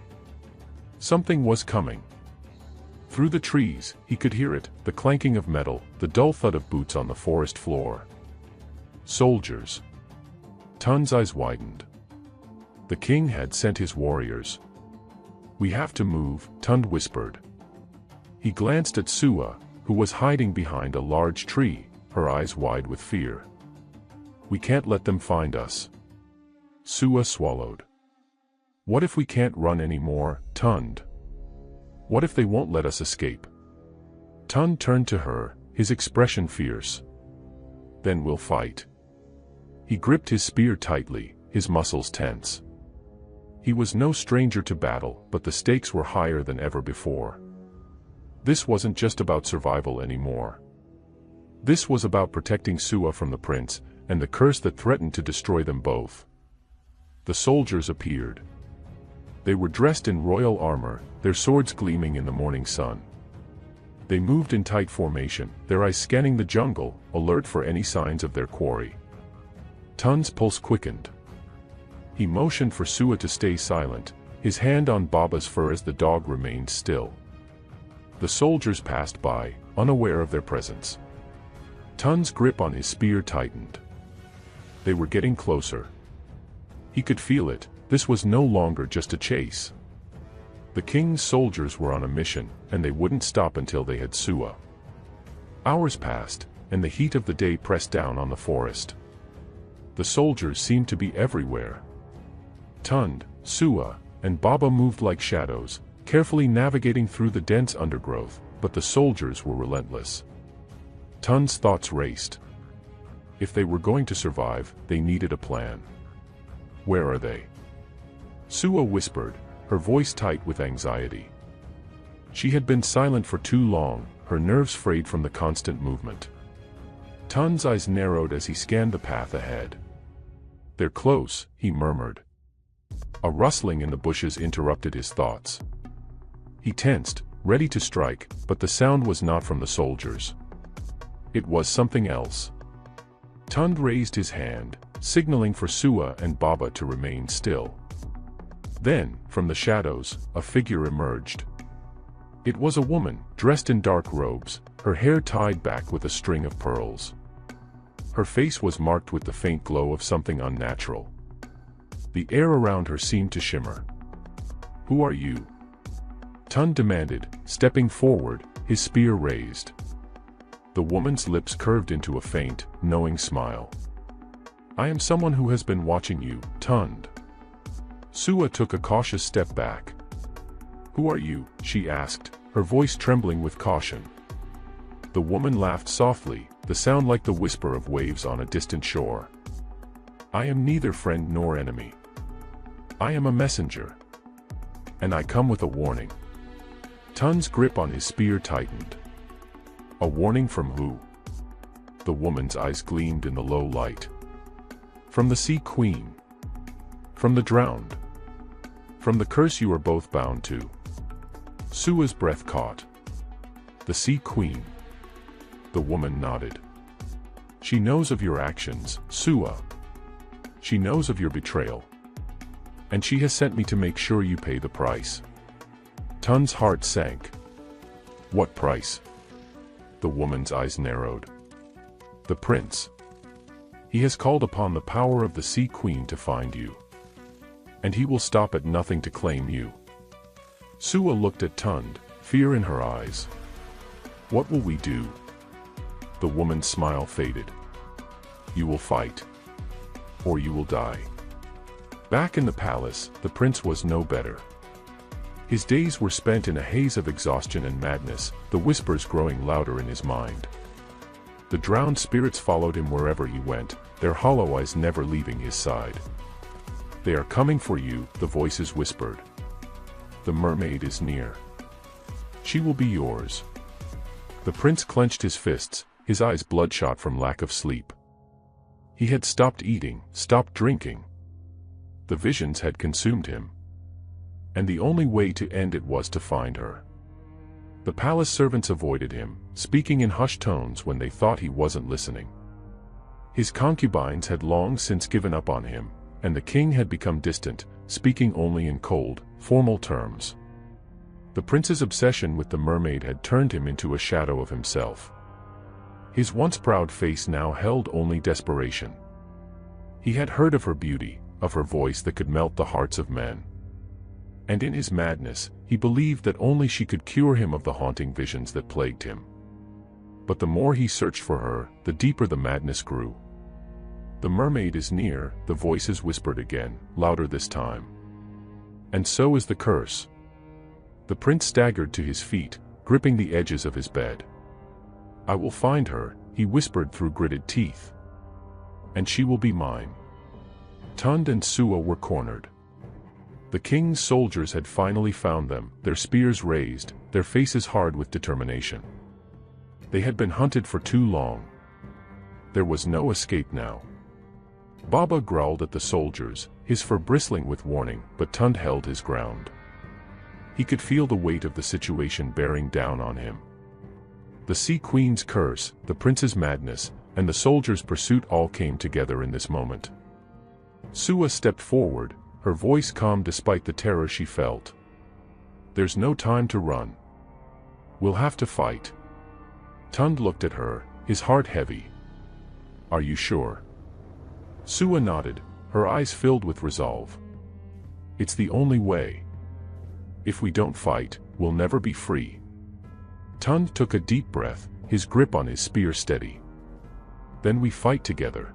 Something was coming. Through the trees, he could hear it, the clanking of metal, the dull thud of boots on the forest floor. Soldiers. Tund's eyes widened. The king had sent his warriors. "We have to move," Tund whispered. He glanced at Sua, who was hiding behind a large tree, her eyes wide with fear. "We can't let them find us." Sua swallowed. "What if we can't run anymore, Tund? What if they won't let us escape?" Tund turned to her, his expression fierce. "Then we'll fight." He gripped his spear tightly, his muscles tense. He was no stranger to battle, but the stakes were higher than ever before. This wasn't just about survival anymore. This was about protecting Sua from the prince, and the curse that threatened to destroy them both. The soldiers appeared. They were dressed in royal armor, their swords gleaming in the morning sun. They moved in tight formation, their eyes scanning the jungle, alert for any signs of their quarry. Tund's pulse quickened. He motioned for Sua to stay silent, his hand on Baba's fur as the dog remained still. The soldiers passed by, unaware of their presence. Tund's grip on his spear tightened. They were getting closer. He could feel it, this was no longer just a chase. The king's soldiers were on a mission, and they wouldn't stop until they had Sua. Hours passed, and the heat of the day pressed down on the forest. The soldiers seemed to be everywhere. Tund, Sua, and Baba moved like shadows, carefully navigating through the dense undergrowth, but the soldiers were relentless. Tund's thoughts raced. If they were going to survive, they needed a plan. "Where are they?" Sua whispered, her voice tight with anxiety. She had been silent for too long, her nerves frayed from the constant movement. Tund's eyes narrowed as he scanned the path ahead. "They're close," he murmured. A rustling in the bushes interrupted his thoughts. He tensed, ready to strike, but the sound was not from the soldiers. It was something else. Tund raised his hand, signaling for Sua and Baba to remain still. Then, from the shadows, a figure emerged. It was a woman, dressed in dark robes, her hair tied back with a string of pearls. Her face was marked with the faint glow of something unnatural. The air around her seemed to shimmer. "Who are you?" Tund demanded, stepping forward, his spear raised. The woman's lips curved into a faint, knowing smile. "I am someone who has been watching you, Tund." Sua took a cautious step back. "Who are you?" she asked, her voice trembling with caution. The woman laughed softly, the sound like the whisper of waves on a distant shore. "I am neither friend nor enemy. I am a messenger. And I come with a warning." Tund's grip on his spear tightened. "A warning from who?" The woman's eyes gleamed in the low light. "From the Sea Queen. From the drowned. From the curse you are both bound to." Sua's breath caught. "The Sea Queen." The woman nodded. "She knows of your actions, Sua. She knows of your betrayal. And she has sent me to make sure you pay the price." Tund's heart sank. "What price?" The woman's eyes narrowed. "The prince. He has called upon the power of the Sea Queen to find you. And he will stop at nothing to claim you." Sua looked at Tund, fear in her eyes. "What will we do?" The woman's smile faded. "You will fight. Or you will die." Back in the palace, the prince was no better. His days were spent in a haze of exhaustion and madness, the whispers growing louder in his mind. The drowned spirits followed him wherever he went, their hollow eyes never leaving his side. "They are coming for you," the voices whispered. "The mermaid is near. She will be yours." The prince clenched his fists, his eyes bloodshot from lack of sleep. He had stopped eating, stopped drinking. The visions had consumed him. And the only way to end it was to find her. The palace servants avoided him, speaking in hushed tones when they thought he wasn't listening. His concubines had long since given up on him, and the king had become distant, speaking only in cold, formal terms. The prince's obsession with the mermaid had turned him into a shadow of himself. His once proud face now held only desperation. He had heard of her beauty, of her voice that could melt the hearts of men. And in his madness, he believed that only she could cure him of the haunting visions that plagued him. But the more he searched for her, the deeper the madness grew. "The mermaid is near," the voices whispered again, louder this time. "And so is the curse." The prince staggered to his feet, gripping the edges of his bed. "I will find her," he whispered through gritted teeth. "And she will be mine." Tund and Sua were cornered. The king's soldiers had finally found them, their spears raised, their faces hard with determination. They had been hunted for too long. There was no escape now. Baba growled at the soldiers, his fur bristling with warning, but Tund held his ground. He could feel the weight of the situation bearing down on him. The Sea Queen's curse, the prince's madness, and the soldiers' pursuit all came together in this moment. Sua stepped forward, her voice calm despite the terror she felt. "There's no time to run. We'll have to fight." Tund looked at her, his heart heavy. "Are you sure?" Sua nodded, her eyes filled with resolve. "It's the only way. If we don't fight, we'll never be free." Tund took a deep breath, his grip on his spear steady. "Then we fight together."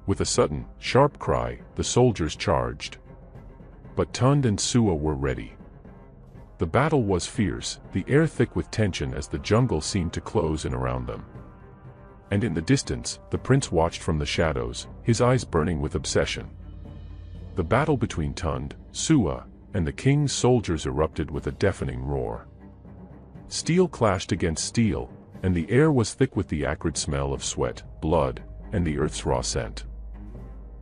With a sudden, sharp cry, the soldiers charged. But Tund and Sua were ready. The battle was fierce, the air thick with tension as the jungle seemed to close in around them. And in the distance, the prince watched from the shadows, his eyes burning with obsession. The battle between Tund, Sua, and the king's soldiers erupted with a deafening roar. Steel clashed against steel, and the air was thick with the acrid smell of sweat, blood, and the earth's raw scent.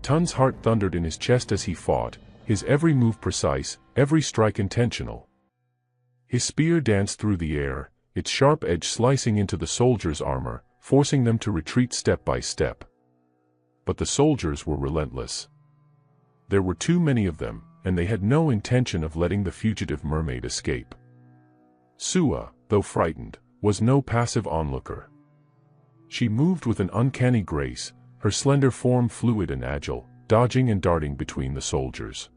Tund's heart thundered in his chest as he fought, his every move precise, every strike intentional. His spear danced through the air, its sharp edge slicing into the soldiers' armor, forcing them to retreat step by step. But the soldiers were relentless. There were too many of them, and they had no intention of letting the fugitive mermaid escape. Sua, though frightened, was no passive onlooker. She moved with an uncanny grace, her slender form fluid and agile, dodging and darting between the soldiers.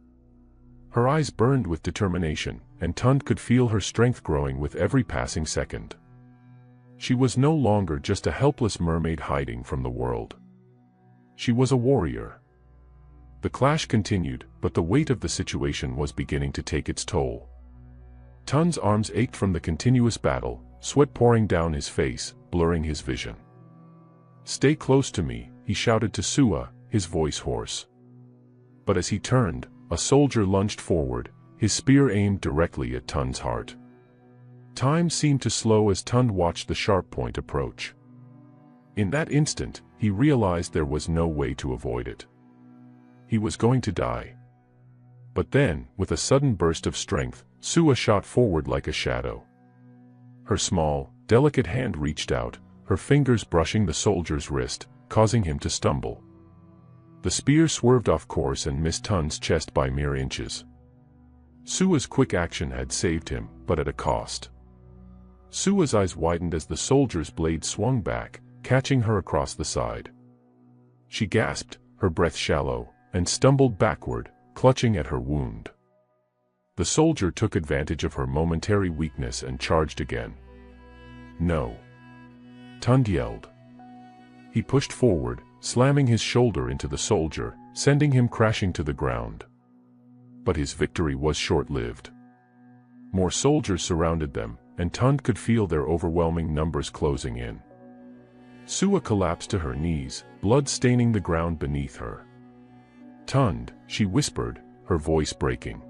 Her eyes burned with determination, and Tund could feel her strength growing with every passing second. She was no longer just a helpless mermaid hiding from the world. She was a warrior. The clash continued, but the weight of the situation was beginning to take its toll. Tund's arms ached from the continuous battle, sweat pouring down his face, blurring his vision. "Stay close to me," he shouted to Sua, his voice hoarse. But as he turned, a soldier lunged forward, his spear aimed directly at Tund's heart. Time seemed to slow as Tund watched the sharp point approach. In that instant, he realized there was no way to avoid it. He was going to die. But then, with a sudden burst of strength, Sua shot forward like a shadow. Her small, delicate hand reached out, her fingers brushing the soldier's wrist, causing him to stumble. The spear swerved off course and missed Tund's chest by mere inches. Sua's quick action had saved him, but at a cost. Sua's eyes widened as the soldier's blade swung back, catching her across the side. She gasped, her breath shallow, and stumbled backward, clutching at her wound. The soldier took advantage of her momentary weakness and charged again. "No!" Tund yelled. He pushed forward, slamming his shoulder into the soldier, sending him crashing to the ground. But his victory was short-lived. More soldiers surrounded them, and Tund could feel their overwhelming numbers closing in. Sua collapsed to her knees, blood staining the ground beneath her. "Tund," she whispered, her voice breaking.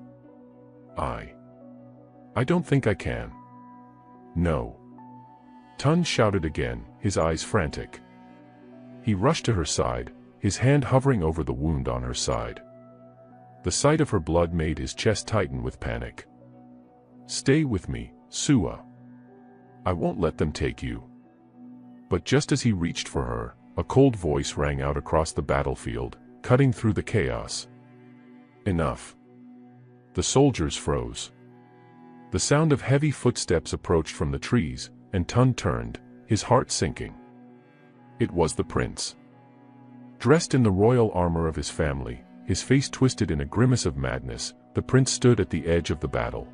I don't think I can." "No." Tund shouted again, his eyes frantic. He rushed to her side, his hand hovering over the wound on her side. The sight of her blood made his chest tighten with panic. "Stay with me, Sua. I won't let them take you." But just as he reached for her, a cold voice rang out across the battlefield, cutting through the chaos. "Enough." The soldiers froze. The sound of heavy footsteps approached from the trees, and Tund turned, his heart sinking. It was the prince. Dressed in the royal armor of his family, his face twisted in a grimace of madness, the prince stood at the edge of the battle.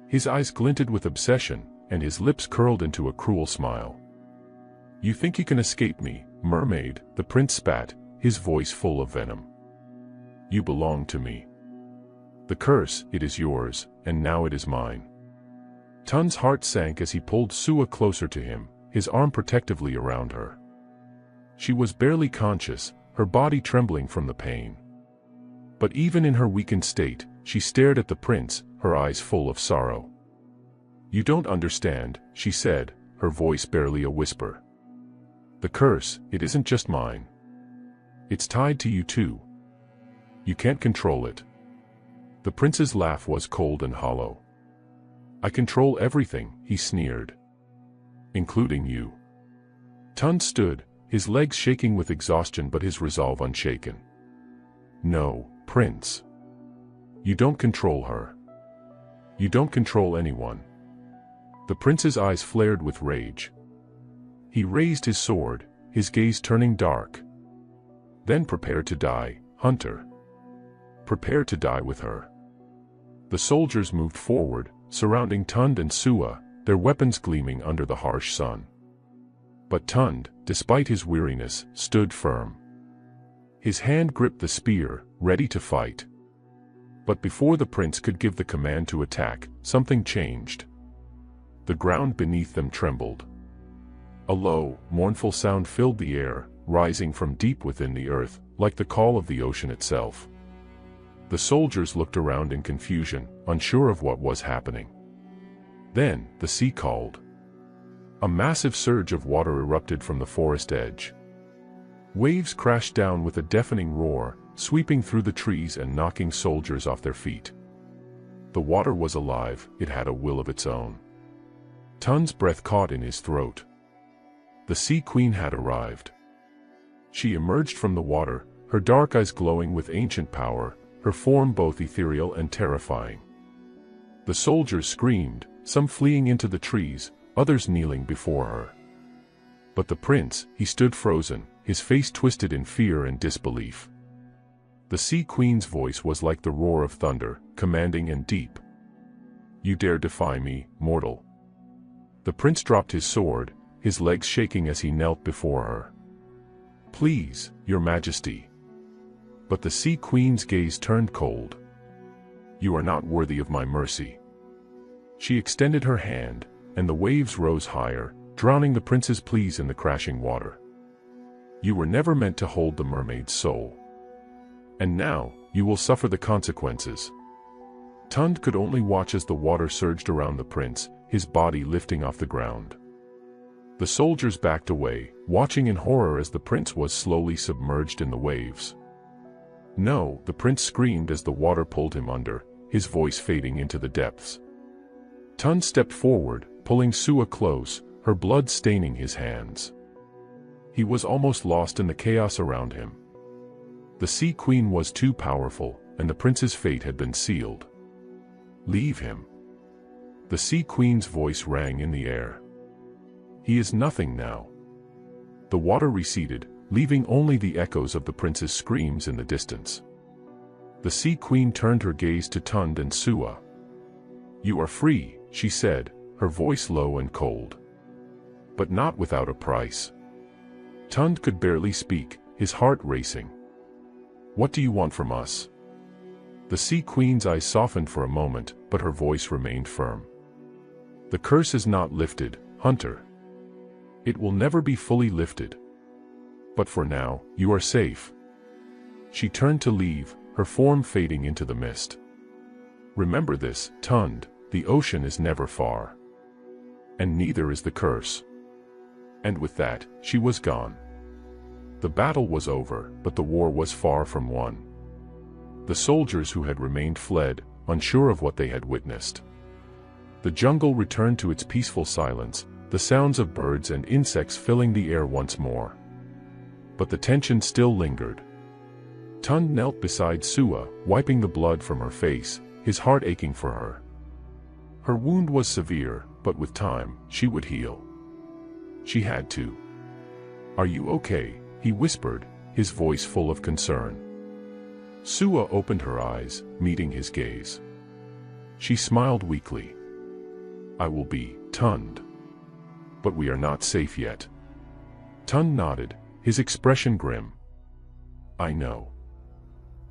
His eyes glinted with obsession, and his lips curled into a cruel smile. "You think you can escape me, mermaid?" the prince spat, his voice full of venom. "You belong to me. The curse, it is yours, and now it is mine." Tund's heart sank as he pulled Sua closer to him, his arm protectively around her. She was barely conscious, her body trembling from the pain. But even in her weakened state, she stared at the prince, her eyes full of sorrow. "You don't understand," she said, her voice barely a whisper. "The curse, it isn't just mine. It's tied to you too. You can't control it." The prince's laugh was cold and hollow. "I control everything," he sneered. "Including you." Tund stood, his legs shaking with exhaustion but his resolve unshaken. "No, Prince. You don't control her. You don't control anyone." The prince's eyes flared with rage. He raised his sword, his gaze turning dark. "Then prepare to die, hunter. Prepare to die with her." The soldiers moved forward, surrounding Tund and Sua, their weapons gleaming under the harsh sun. But Tund, despite his weariness, stood firm. His hand gripped the spear, ready to fight. But before the prince could give the command to attack, something changed. The ground beneath them trembled. A low, mournful sound filled the air, rising from deep within the earth, like the call of the ocean itself. The soldiers looked around in confusion, unsure of what was happening. Then, the sea called. A massive surge of water erupted from the forest edge. Waves crashed down with a deafening roar, sweeping through the trees and knocking soldiers off their feet. The water was alive, it had a will of its own. Tund's breath caught in his throat. The Sea Queen had arrived. She emerged from the water, her dark eyes glowing with ancient power, her form both ethereal and terrifying. The soldiers screamed, some fleeing into the trees, others kneeling before her. But the prince, he stood frozen, his face twisted in fear and disbelief. The Sea Queen's voice was like the roar of thunder, commanding and deep. "You dare defy me, mortal?" The prince dropped his sword, his legs shaking as he knelt before her. "Please, your majesty." But the Sea Queen's gaze turned cold. "You are not worthy of my mercy." She extended her hand, and the waves rose higher, drowning the prince's pleas in the crashing water. "You were never meant to hold the mermaid's soul. And now, you will suffer the consequences." Tund could only watch as the water surged around the prince, his body lifting off the ground. The soldiers backed away, watching in horror as the prince was slowly submerged in the waves. "No," the prince screamed as the water pulled him under, his voice fading into the depths. Tund stepped forward, pulling Sua close, her blood staining his hands. He was almost lost in the chaos around him. The Sea Queen was too powerful, and the prince's fate had been sealed. "Leave him." The Sea Queen's voice rang in the air. "He is nothing now." The water receded, leaving only the echoes of the prince's screams in the distance. The Sea Queen turned her gaze to Tund and Sua. "You are free," she said, her voice low and cold. "But not without a price." Tund could barely speak, his heart racing. "What do you want from us?" The Sea Queen's eyes softened for a moment, but her voice remained firm. "The curse is not lifted, hunter. It will never be fully lifted. But for now, you are safe." She turned to leave, her form fading into the mist. "Remember this, Tund, the ocean is never far. And neither is the curse." And with that, she was gone. The battle was over, but the war was far from won. The soldiers who had remained fled, unsure of what they had witnessed. The jungle returned to its peaceful silence, the sounds of birds and insects filling the air once more. But the tension still lingered. Tund knelt beside Sua, wiping the blood from her face, his heart aching for her. Her wound was severe, but with time, she would heal. She had to. "Are you okay?" he whispered, his voice full of concern. Sua opened her eyes, meeting his gaze. She smiled weakly. "I will be, Tund. But we are not safe yet." Tund nodded, his expression grim. "I know.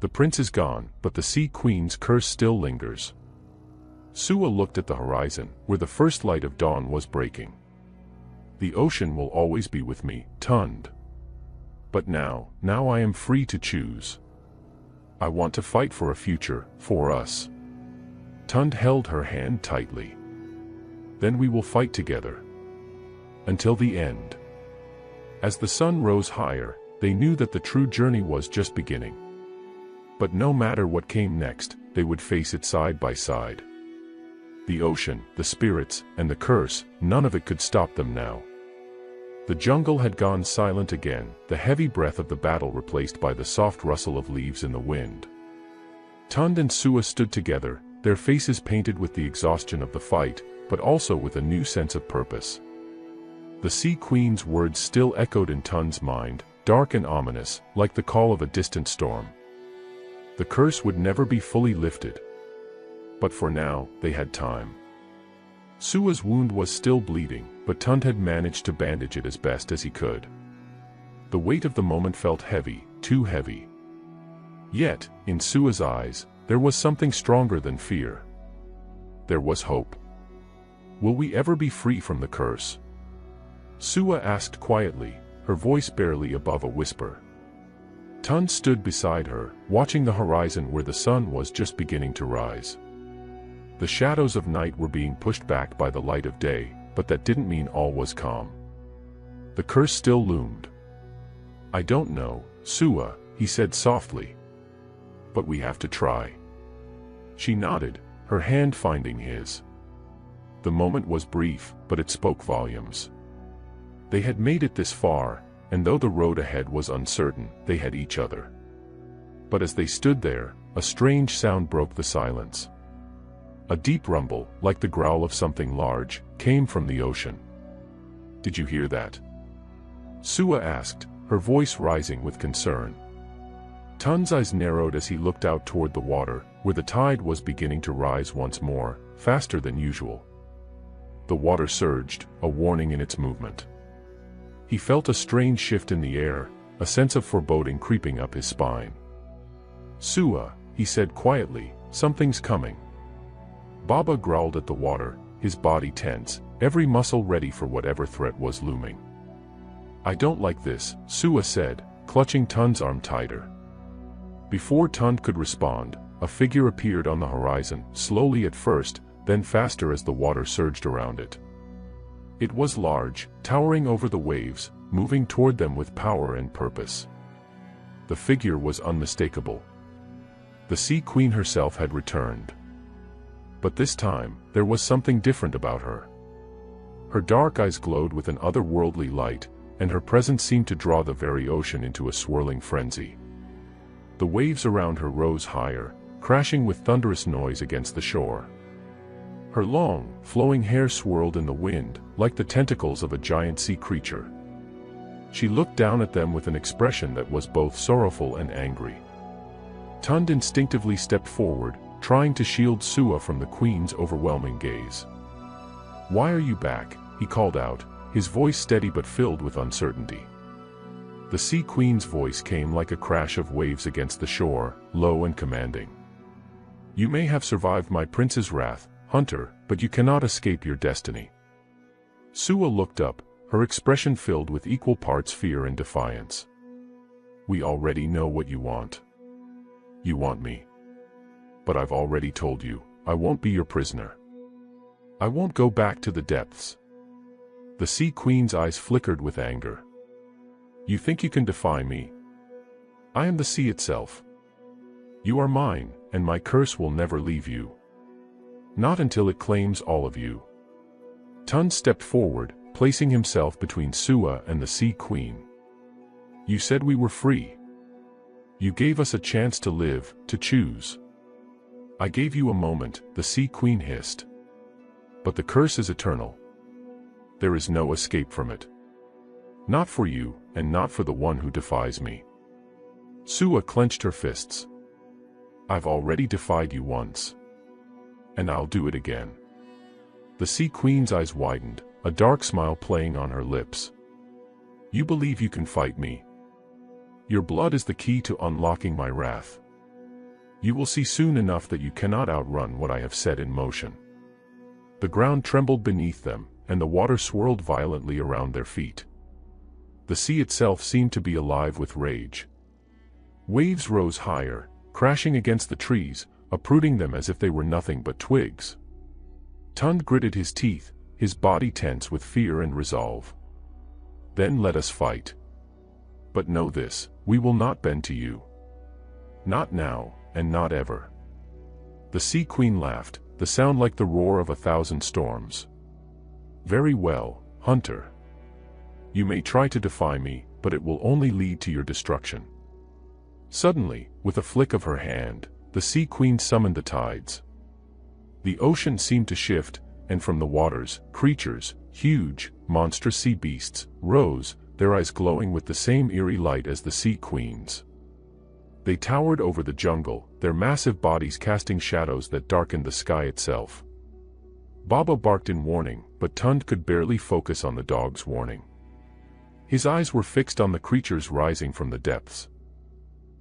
The prince is gone, but the Sea Queen's curse still lingers." Sua looked at the horizon, where the first light of dawn was breaking. "The ocean will always be with me, Tund. But now I am free to choose. I want to fight for a future, for us." Tund held her hand tightly. "Then we will fight together. Until the end." As the sun rose higher, they knew that the true journey was just beginning. But no matter what came next, they would face it side by side. The ocean, the spirits, and the curse, none of it could stop them now. The jungle had gone silent again, the heavy breath of the battle replaced by the soft rustle of leaves in the wind. Tund and Sua stood together, their faces painted with the exhaustion of the fight, but also with a new sense of purpose. The Sea Queen's words still echoed in Tund's mind, dark and ominous, like the call of a distant storm. The curse would never be fully lifted. But for now, they had time. Sua's wound was still bleeding, but Tund had managed to bandage it as best as he could. The weight of the moment felt heavy, too heavy. Yet, in Sua's eyes, there was something stronger than fear. There was hope. "Will we ever be free from the curse?" Sua asked quietly, her voice barely above a whisper. Tund stood beside her, watching the horizon where the sun was just beginning to rise. The shadows of night were being pushed back by the light of day, but that didn't mean all was calm. The curse still loomed. "I don't know, Sua," he said softly. "But we have to try." She nodded, her hand finding his. The moment was brief, but it spoke volumes. They had made it this far, and though the road ahead was uncertain, they had each other. But as they stood there, a strange sound broke the silence. A deep rumble, like the growl of something large, came from the ocean. "Did you hear that?" Sua asked, her voice rising with concern. Tund's eyes narrowed as he looked out toward the water, where the tide was beginning to rise once more, faster than usual. The water surged, a warning in its movement. He felt a strange shift in the air, a sense of foreboding creeping up his spine. "Sua," he said quietly, "something's coming." Baba growled at the water, his body tense, every muscle ready for whatever threat was looming. "I don't like this," Sua said, clutching Tund's arm tighter. Before Tund could respond, a figure appeared on the horizon, slowly at first, then faster as the water surged around it. It was large, towering over the waves, moving toward them with power and purpose. The figure was unmistakable. The Sea Queen herself had returned. But this time, there was something different about her. Her dark eyes glowed with an otherworldly light, and her presence seemed to draw the very ocean into a swirling frenzy. The waves around her rose higher, crashing with thunderous noise against the shore. Her long, flowing hair swirled in the wind, like the tentacles of a giant sea creature. She looked down at them with an expression that was both sorrowful and angry. Tund instinctively stepped forward, trying to shield Sua from the Queen's overwhelming gaze. "Why are you back?" he called out, his voice steady but filled with uncertainty. The Sea Queen's voice came like a crash of waves against the shore, low and commanding. "You may have survived my prince's wrath, Hunter, but you cannot escape your destiny." Sua looked up, her expression filled with equal parts fear and defiance. "We already know what you want. You want me. But I've already told you, I won't be your prisoner. I won't go back to the depths." The Sea Queen's eyes flickered with anger. "You think you can defy me? I am the sea itself. You are mine, and my curse will never leave you. Not until it claims all of you. Tund stepped forward, placing himself between Sua and the Sea Queen. You said we were free. You gave us a chance to live, to choose. I gave you a moment, the Sea Queen hissed. But the curse is eternal. There is no escape from it. Not for you, and not for the one who defies me. Sua clenched her fists. I've already defied you once. And I'll do it again. The Sea Queen's eyes widened, a dark smile playing on her lips. You believe you can fight me? Your blood is the key to unlocking my wrath. You will see soon enough that you cannot outrun what I have set in motion. The ground trembled beneath them, and the water swirled violently around their feet. The sea itself seemed to be alive with rage. Waves rose higher, crashing against the trees, uprooting them as if they were nothing but twigs. Tund gritted his teeth, his body tense with fear and resolve. Then let us fight. But know this, we will not bend to you. Not now, and not ever. The Sea Queen laughed, the sound like the roar of 1,000 storms. Very well, hunter. You may try to defy me, but it will only lead to your destruction. Suddenly, with a flick of her hand, the Sea Queen summoned the tides. The ocean seemed to shift, and from the waters, creatures, huge, monstrous sea beasts, rose, their eyes glowing with the same eerie light as the Sea Queen's. They towered over the jungle, their massive bodies casting shadows that darkened the sky itself. Baba barked in warning, but Tund could barely focus on the dog's warning. His eyes were fixed on the creatures rising from the depths.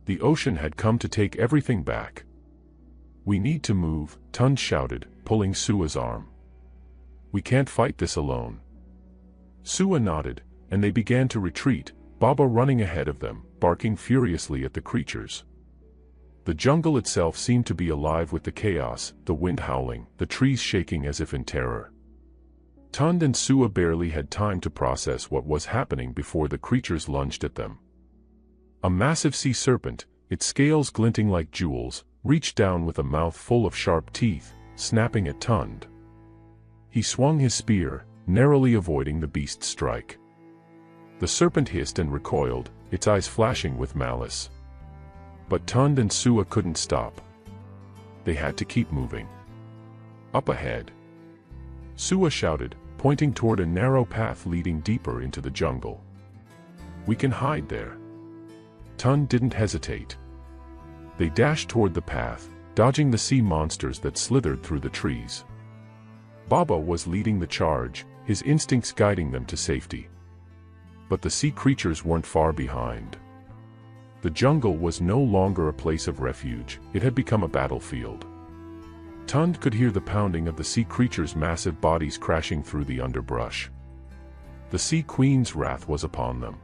The ocean had come to take everything back. We need to move, Tund shouted, pulling Sua's arm. We can't fight this alone. Sua nodded, and they began to retreat, Baba running ahead of them, barking furiously at the creatures. The jungle itself seemed to be alive with the chaos, the wind howling, the trees shaking as if in terror. Tund and Sua barely had time to process what was happening before the creatures lunged at them. A massive sea serpent, its scales glinting like jewels, reached down with a mouth full of sharp teeth, snapping at Tund. He swung his spear, narrowly avoiding the beast's strike. The serpent hissed and recoiled, its eyes flashing with malice. But Tund and Sua couldn't stop. They had to keep moving. Up ahead. Sua shouted, pointing toward a narrow path leading deeper into the jungle. We can hide there. Tund didn't hesitate. They dashed toward the path, dodging the sea monsters that slithered through the trees. Baba was leading the charge, his instincts guiding them to safety. But the sea creatures weren't far behind. The jungle was no longer a place of refuge, it had become a battlefield. Tund could hear the pounding of the sea creatures' massive bodies crashing through the underbrush. The Sea Queen's wrath was upon them.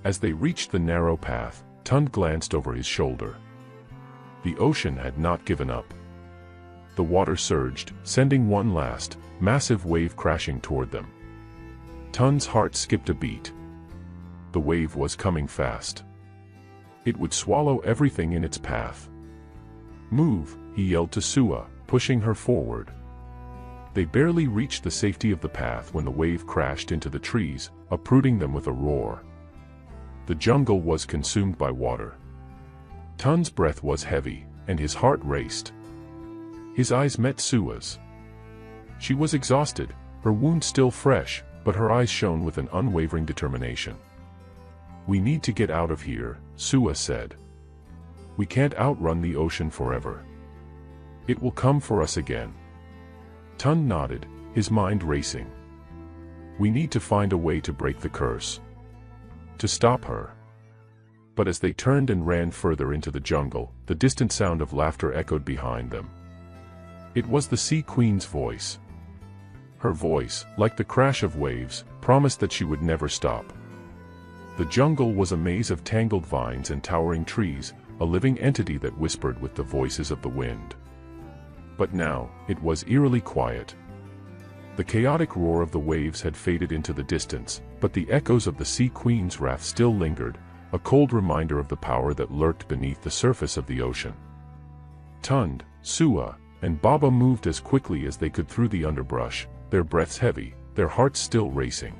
As they reached the narrow path, Tund glanced over his shoulder. The ocean had not given up. The water surged, sending one last, massive wave crashing toward them. Tund's heart skipped a beat. The wave was coming fast. It would swallow everything in its path. Move, he yelled to Sua, pushing her forward. They barely reached the safety of the path when the wave crashed into the trees, uprooting them with a roar. The jungle was consumed by water. Tund's breath was heavy, and his heart raced. His eyes met Sua's. She was exhausted, her wound still fresh, but her eyes shone with an unwavering determination. We need to get out of here, Sua said. We can't outrun the ocean forever. It will come for us again. Tund nodded, his mind racing. We need to find a way to break the curse. To stop her. But as they turned and ran further into the jungle, the distant sound of laughter echoed behind them. It was the Sea Queen's voice. Her voice, like the crash of waves, promised that she would never stop. The jungle was a maze of tangled vines and towering trees, a living entity that whispered with the voices of the wind. But now, it was eerily quiet. The chaotic roar of the waves had faded into the distance, but the echoes of the Sea Queen's wrath still lingered, a cold reminder of the power that lurked beneath the surface of the ocean. Tund, Sua, and Baba moved as quickly as they could through the underbrush, their breaths heavy, their hearts still racing.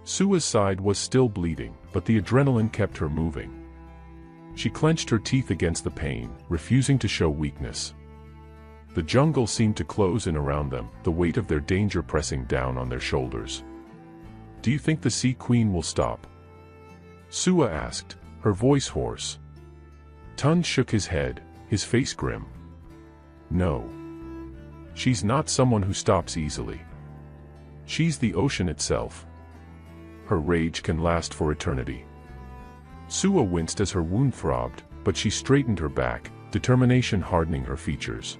Sua's side was still bleeding, but the adrenaline kept her moving. She clenched her teeth against the pain, refusing to show weakness. The jungle seemed to close in around them, the weight of their danger pressing down on their shoulders. "Do you think the Sea Queen will stop?" Sua asked, her voice hoarse. Tund shook his head, his face grim. "No. She's not someone who stops easily. She's the ocean itself. Her rage can last for eternity." Sua winced as her wound throbbed, but she straightened her back, determination hardening her features.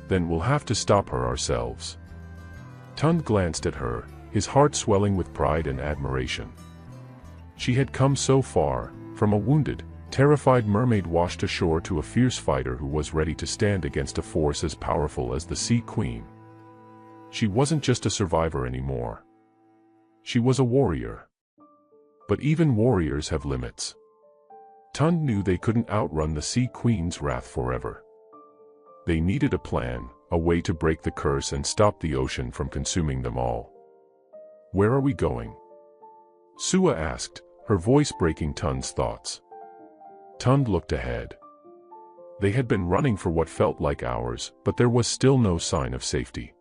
"Then we'll have to stop her ourselves." Tund glanced at her, his heart swelling with pride and admiration. She had come so far, from a wounded, terrified mermaid washed ashore to a fierce fighter who was ready to stand against a force as powerful as the Sea Queen. She wasn't just a survivor anymore. She was a warrior. But even warriors have limits. Tund knew they couldn't outrun the Sea Queen's wrath forever. They needed a plan, a way to break the curse and stop the ocean from consuming them all. "Where are we going?" Sua asked, her voice breaking Tund's thoughts. Tund looked ahead. They had been running for what felt like hours, but there was still no sign of safety.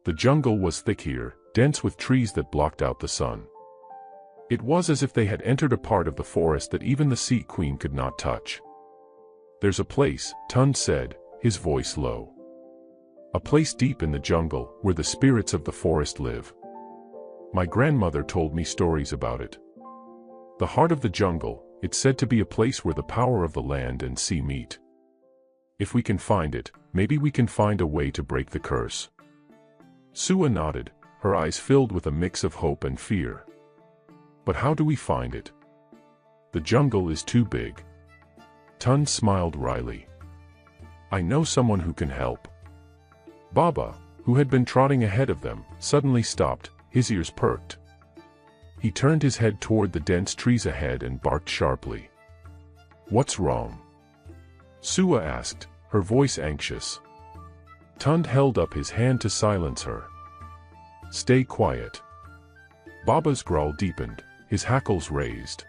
The jungle was thick here, dense with trees that blocked out the sun. It was as if they had entered a part of the forest that even the Sea Queen could not touch. "There's a place," Tund said, his voice low. "A place deep in the jungle, where the spirits of the forest live. My grandmother told me stories about it. The heart of the jungle, it's said to be a place where the power of the land and sea meet. If we can find it, maybe we can find a way to break the curse." Sua nodded, her eyes filled with a mix of hope and fear. "But how do we find it? The jungle is too big." Tund smiled wryly. "I know someone who can help." Baba, who had been trotting ahead of them, suddenly stopped, his ears perked. He turned his head toward the dense trees ahead and barked sharply. "What's wrong?" Sua asked, her voice anxious. Tund held up his hand to silence her. "Stay quiet." Baba's growl deepened, his hackles raised.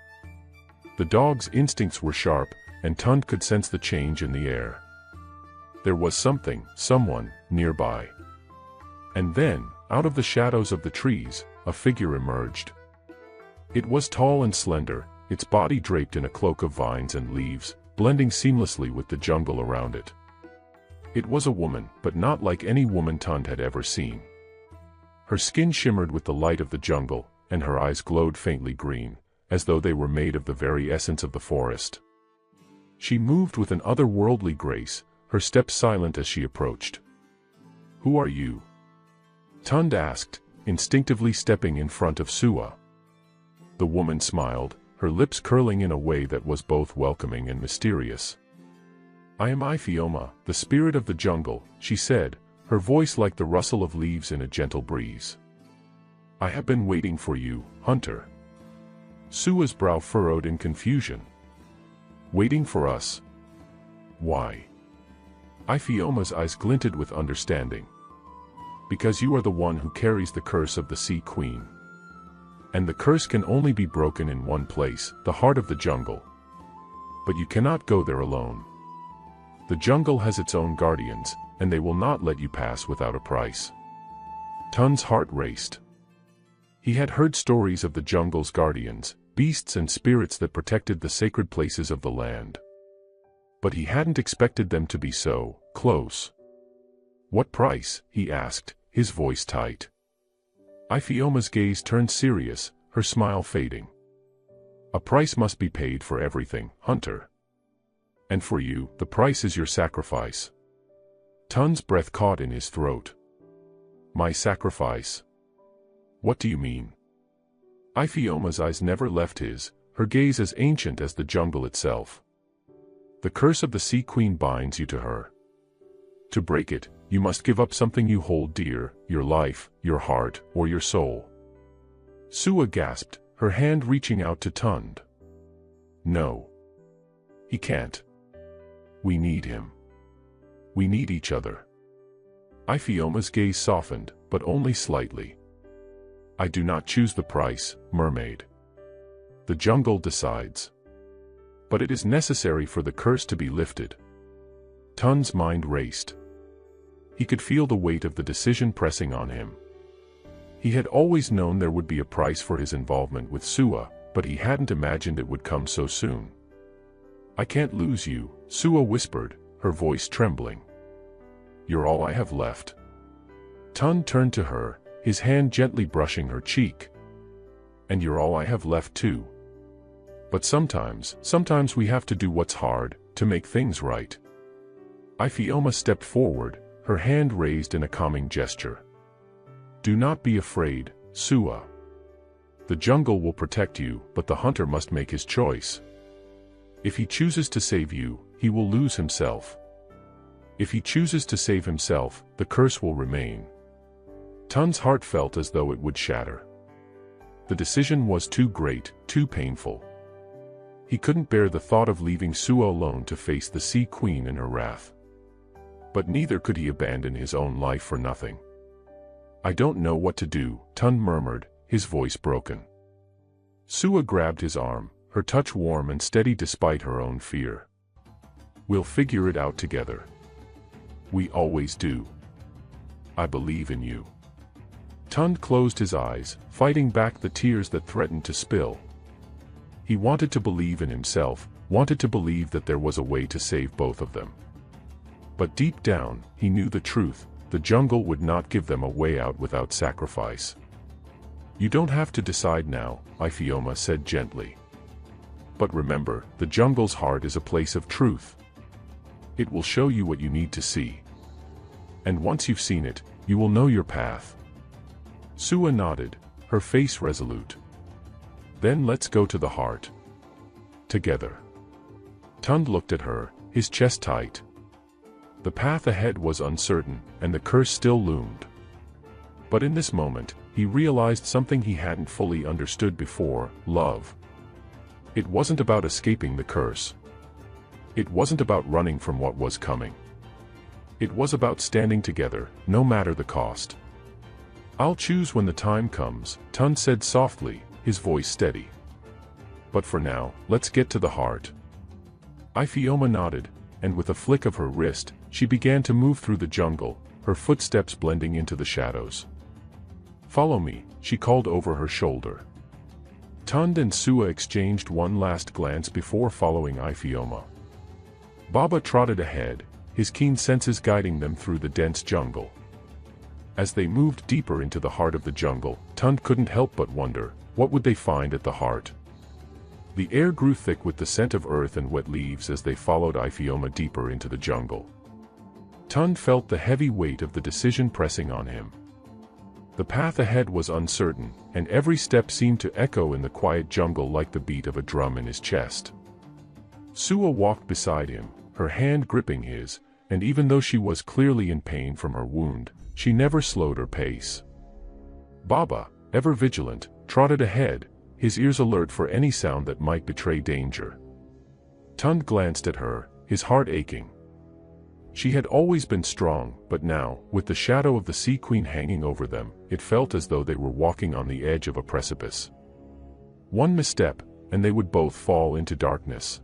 The dog's instincts were sharp, and Tund could sense the change in the air. There was something, someone, nearby. And then, out of the shadows of the trees, a figure emerged. It was tall and slender, its body draped in a cloak of vines and leaves, blending seamlessly with the jungle around it. It was a woman, but not like any woman Tund had ever seen. Her skin shimmered with the light of the jungle, and her eyes glowed faintly green, as though they were made of the very essence of the forest. She moved with an otherworldly grace, her steps silent as she approached. "Who are you?" Tund asked, instinctively stepping in front of Sua. The woman smiled, her lips curling in a way that was both welcoming and mysterious. "I am Iphioma, the spirit of the jungle," she said, her voice like the rustle of leaves in a gentle breeze. "I have been waiting for you, hunter." Sua's brow furrowed in confusion. "Waiting for us? Why?" Iphioma's eyes glinted with understanding. "Because you are the one who carries the curse of the Sea Queen. And the curse can only be broken in one place, the heart of the jungle. But you cannot go there alone. The jungle has its own guardians, and they will not let you pass without a price." Tund's heart raced. He had heard stories of the jungle's guardians, beasts and spirits that protected the sacred places of the land. But he hadn't expected them to be so close. "What price?" he asked, his voice tight. Iphioma's gaze turned serious, her smile fading. "A price must be paid for everything, hunter. And for you, the price is your sacrifice." Tund's breath caught in his throat. "My sacrifice? What do you mean?" Iphioma's eyes never left his, her gaze as ancient as the jungle itself. "The curse of the Sea Queen binds you to her. To break it, you must give up something you hold dear, your life, your heart, or your soul." Sua gasped, her hand reaching out to Tund. No. He can't. We need him. We need each other. Iphiyoma's gaze softened, but only slightly. I do not choose the price, Mermaid. The jungle decides. But it is necessary for the curse to be lifted. Tun's mind raced. He could feel the weight of the decision pressing on him. He had always known there would be a price for his involvement with Sua, but he hadn't imagined it would come so soon. I can't lose you, Sua whispered, her voice trembling. You're all I have left. Tun turned to her, his hand gently brushing her cheek. And you're all I have left too. But sometimes we have to do what's hard, to make things right. Iphioma stepped forward, her hand raised in a calming gesture. Do not be afraid, Sua. The jungle will protect you, but the hunter must make his choice. If he chooses to save you, he will lose himself. If he chooses to save himself, the curse will remain. Tun's heart felt as though it would shatter. The decision was too great, too painful. He couldn't bear the thought of leaving Sua alone to face the Sea Queen in her wrath. But neither could he abandon his own life for nothing. I don't know what to do, Tun murmured, his voice broken. Sua grabbed his arm, her touch warm and steady despite her own fear. We'll figure it out together. We always do. I believe in you. Tun closed his eyes, fighting back the tears that threatened to spill. He wanted to believe in himself, wanted to believe that there was a way to save both of them. But deep down, he knew the truth, the jungle would not give them a way out without sacrifice. You don't have to decide now, Iphioma said gently. But remember, the jungle's heart is a place of truth. It will show you what you need to see. And once you've seen it, you will know your path. Sua nodded, her face resolute. Then let's go to the heart. Together. Tund looked at her, his chest tight. The path ahead was uncertain, and the curse still loomed. But in this moment, he realized something he hadn't fully understood before: love. It wasn't about escaping the curse. It wasn't about running from what was coming. It was about standing together, no matter the cost. I'll choose when the time comes, Tun said softly, his voice steady. But for now, let's get to the heart. Iphioma nodded, and with a flick of her wrist, she began to move through the jungle, her footsteps blending into the shadows. Follow me, she called over her shoulder. Tund and Sua exchanged one last glance before following Iphioma. Baba trotted ahead, his keen senses guiding them through the dense jungle. As they moved deeper into the heart of the jungle, Tund couldn't help but wonder, what would they find at the heart? The air grew thick with the scent of earth and wet leaves as they followed Iphioma deeper into the jungle. Tund felt the heavy weight of the decision pressing on him. The path ahead was uncertain, and every step seemed to echo in the quiet jungle like the beat of a drum in his chest. Sua walked beside him, her hand gripping his, and even though she was clearly in pain from her wound, she never slowed her pace. Baba, ever vigilant, trotted ahead, his ears alert for any sound that might betray danger. Tund glanced at her, his heart aching. She had always been strong, but now, with the shadow of the Sea Queen hanging over them, it felt as though they were walking on the edge of a precipice. One misstep, and they would both fall into darkness.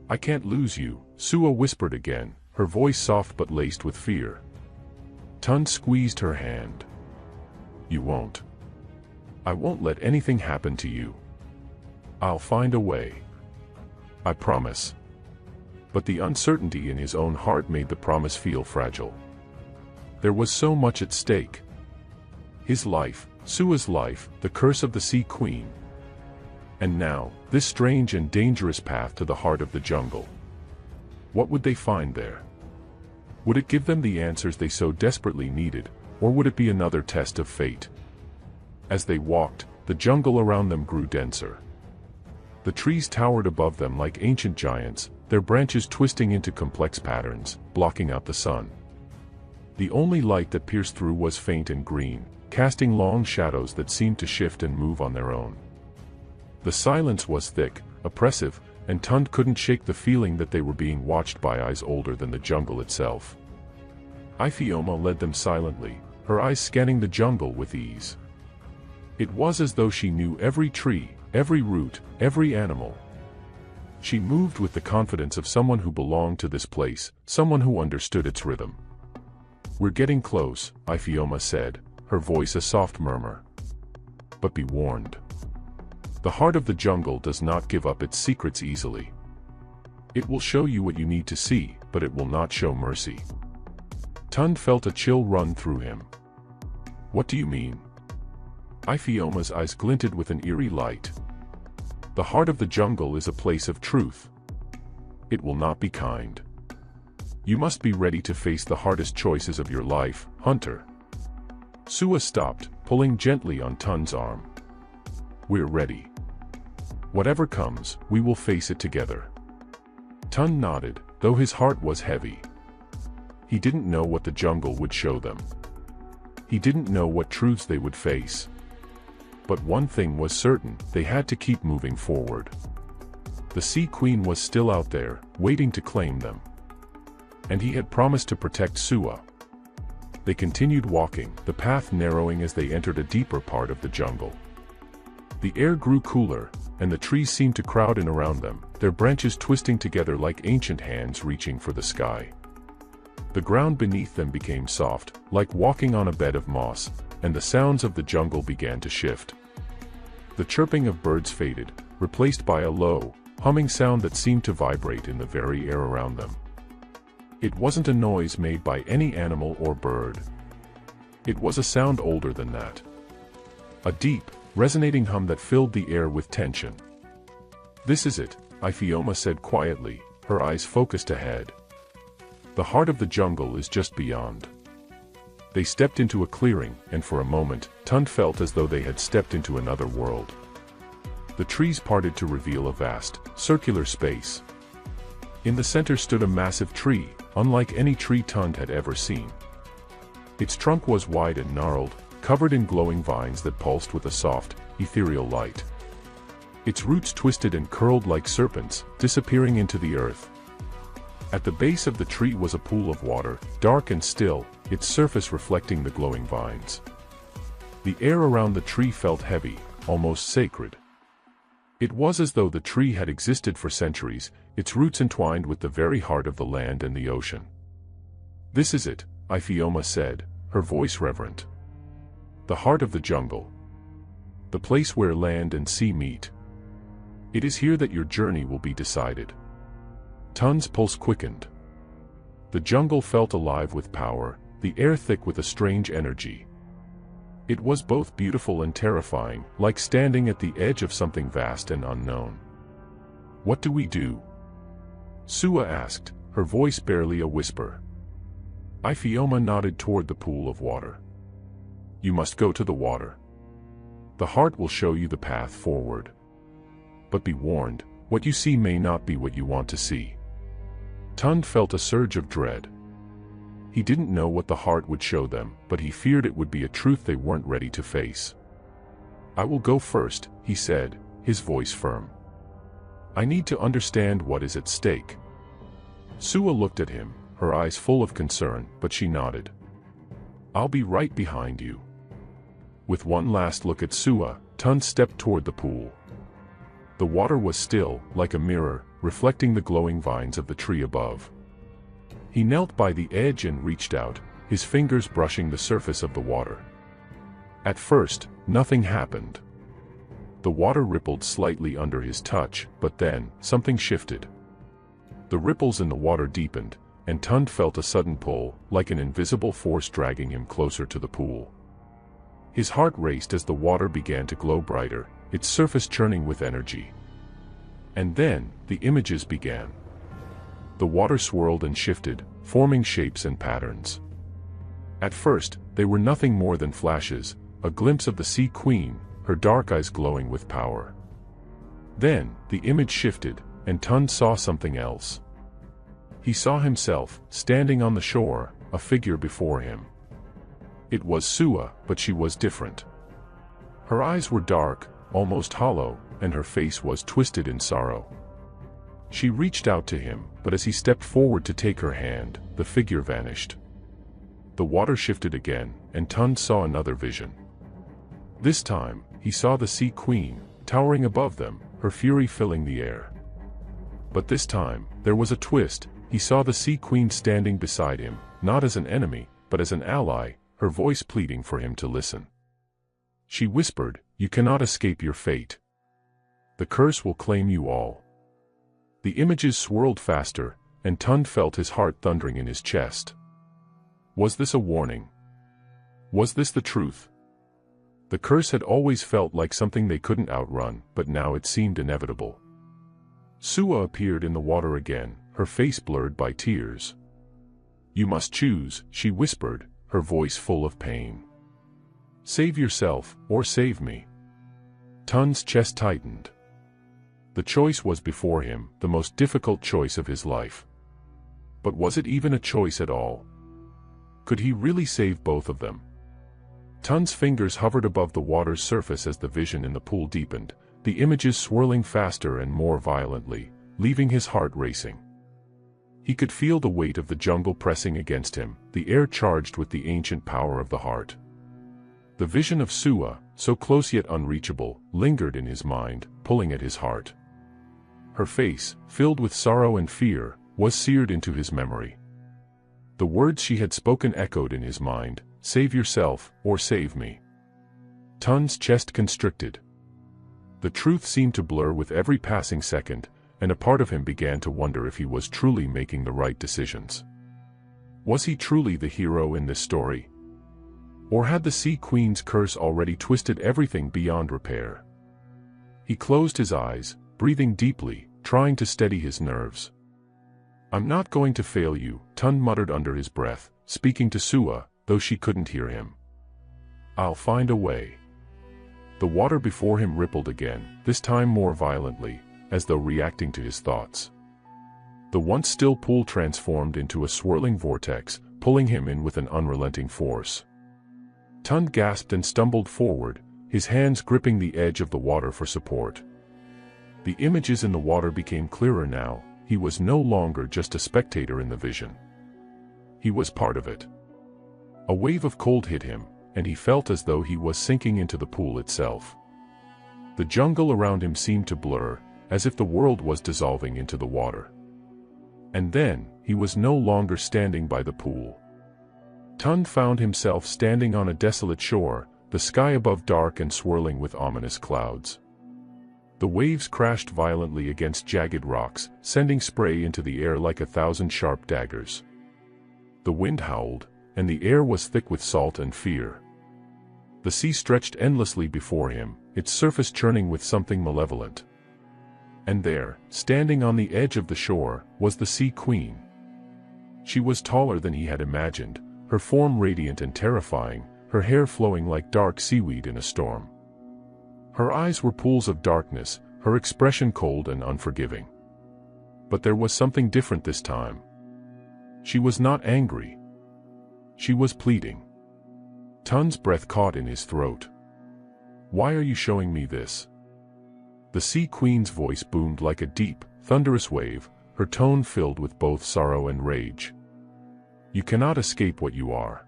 I can't lose you, Sua whispered again, her voice soft but laced with fear. Tund squeezed her hand. You won't. I won't let anything happen to you. I'll find a way. I promise. But the uncertainty in his own heart made the promise feel fragile. There was so much at stake. His life, Sua's life, the curse of the Sea Queen. And now, this strange and dangerous path to the heart of the jungle. What would they find there? Would it give them the answers they so desperately needed, or would it be another test of fate? As they walked, the jungle around them grew denser. The trees towered above them like ancient giants, their branches twisting into complex patterns, blocking out the sun. The only light that pierced through was faint and green, casting long shadows that seemed to shift and move on their own. The silence was thick, oppressive, and Tund couldn't shake the feeling that they were being watched by eyes older than the jungle itself. Ifeoma led them silently, her eyes scanning the jungle with ease. It was as though she knew every tree, every root, every animal. She moved with the confidence of someone who belonged to this place, someone who understood its rhythm. "We're getting close," Ifeoma said, her voice a soft murmur. "But be warned. The heart of the jungle does not give up its secrets easily. It will show you what you need to see, but it will not show mercy." Tund felt a chill run through him. "What do you mean?" Ifeoma's eyes glinted with an eerie light. "The heart of the jungle is a place of truth. It will not be kind. You must be ready to face the hardest choices of your life, hunter." Sua stopped, pulling gently on Tund's arm. "We're ready. Whatever comes, we will face it together." Tund nodded, though his heart was heavy. He didn't know what the jungle would show them. He didn't know what truths they would face. But one thing was certain, they had to keep moving forward. The Sea Queen was still out there, waiting to claim them. And he had promised to protect Sua. They continued walking, the path narrowing as they entered a deeper part of the jungle. The air grew cooler, and the trees seemed to crowd in around them, their branches twisting together like ancient hands reaching for the sky. The ground beneath them became soft, like walking on a bed of moss, and the sounds of the jungle began to shift. The chirping of birds faded, replaced by a low, humming sound that seemed to vibrate in the very air around them. It wasn't a noise made by any animal or bird. It was a sound older than that. A deep, resonating hum that filled the air with tension. "This is it," Ifeoma said quietly, her eyes focused ahead. "The heart of the jungle is just beyond." They stepped into a clearing, and for a moment, Tund felt as though they had stepped into another world. The trees parted to reveal a vast, circular space. In the center stood a massive tree, unlike any tree Tund had ever seen. Its trunk was wide and gnarled, covered in glowing vines that pulsed with a soft, ethereal light. Its roots twisted and curled like serpents, disappearing into the earth. At the base of the tree was a pool of water, dark and still, its surface reflecting the glowing vines. The air around the tree felt heavy, almost sacred. It was as though the tree had existed for centuries, its roots entwined with the very heart of the land and the ocean. "This is it," Ifeoma said, her voice reverent. "The heart of the jungle. The place where land and sea meet. It is here that your journey will be decided." Tund's pulse quickened. The jungle felt alive with power, the air thick with a strange energy. It was both beautiful and terrifying, like standing at the edge of something vast and unknown. "What do we do?" Sua asked, her voice barely a whisper. Ifeoma nodded toward the pool of water. "You must go to the water. The heart will show you the path forward. But be warned, what you see may not be what you want to see." Tund felt a surge of dread. He didn't know what the heart would show them, but he feared it would be a truth they weren't ready to face. "I will go first," he said, his voice firm. "I need to understand what is at stake." Sua looked at him, her eyes full of concern, but she nodded. "I'll be right behind you." With one last look at Sua, Tund stepped toward the pool. The water was still, like a mirror, reflecting the glowing vines of the tree above. He knelt by the edge and reached out, his fingers brushing the surface of the water. At first, nothing happened. The water rippled slightly under his touch, but then, something shifted. The ripples in the water deepened, and Tund felt a sudden pull, like an invisible force dragging him closer to the pool. His heart raced as the water began to glow brighter, its surface churning with energy. And then, the images began. The water swirled and shifted, forming shapes and patterns. At first, they were nothing more than flashes, a glimpse of the Sea Queen, her dark eyes glowing with power. Then, the image shifted, and Tund saw something else. He saw himself, standing on the shore, a figure before him. It was Sua, but she was different. Her eyes were dark, almost hollow, and her face was twisted in sorrow. She reached out to him, but as he stepped forward to take her hand, the figure vanished. The water shifted again, and Tund saw another vision. This time, he saw the Sea Queen, towering above them, her fury filling the air. But this time, there was a twist. He saw the Sea Queen standing beside him, not as an enemy, but as an ally, her voice pleading for him to listen. She whispered, "You cannot escape your fate. The curse will claim you all." The images swirled faster, and Tund felt his heart thundering in his chest. Was this a warning? Was this the truth? The curse had always felt like something they couldn't outrun, but now it seemed inevitable. Sua appeared in the water again, her face blurred by tears. "You must choose," she whispered, her voice full of pain. "Save yourself, or save me." Tund's chest tightened. The choice was before him, the most difficult choice of his life. But was it even a choice at all? Could he really save both of them? Tund's fingers hovered above the water's surface as the vision in the pool deepened, the images swirling faster and more violently, leaving his heart racing. He could feel the weight of the jungle pressing against him, the air charged with the ancient power of the heart. The vision of Sua, so close yet unreachable, lingered in his mind, pulling at his heart. Her face, filled with sorrow and fear, was seared into his memory. The words she had spoken echoed in his mind, "Save yourself, or save me." Tund's chest constricted. The truth seemed to blur with every passing second, and a part of him began to wonder if he was truly making the right decisions. Was he truly the hero in this story? Or had the Sea Queen's curse already twisted everything beyond repair? He closed his eyes, breathing deeply, trying to steady his nerves. "I'm not going to fail you," Tund muttered under his breath, speaking to Sua, though she couldn't hear him. "I'll find a way." The water before him rippled again, this time more violently, as though reacting to his thoughts. The once still pool transformed into a swirling vortex, pulling him in with an unrelenting force. Tund gasped and stumbled forward, his hands gripping the edge of the water for support. The images in the water became clearer now. He was no longer just a spectator in the vision. He was part of it. A wave of cold hit him, and he felt as though he was sinking into the pool itself. The jungle around him seemed to blur, as if the world was dissolving into the water. And then, he was no longer standing by the pool. Tund found himself standing on a desolate shore, the sky above dark and swirling with ominous clouds. The waves crashed violently against jagged rocks, sending spray into the air like 1,000 sharp daggers. The wind howled, and the air was thick with salt and fear. The sea stretched endlessly before him, its surface churning with something malevolent. And there, standing on the edge of the shore, was the Sea Queen. She was taller than he had imagined, her form radiant and terrifying, her hair flowing like dark seaweed in a storm. Her eyes were pools of darkness, her expression cold and unforgiving. But there was something different this time. She was not angry. She was pleading. Tund's breath caught in his throat. "Why are you showing me this?" The Sea Queen's voice boomed like a deep, thunderous wave, her tone filled with both sorrow and rage. "You cannot escape what you are.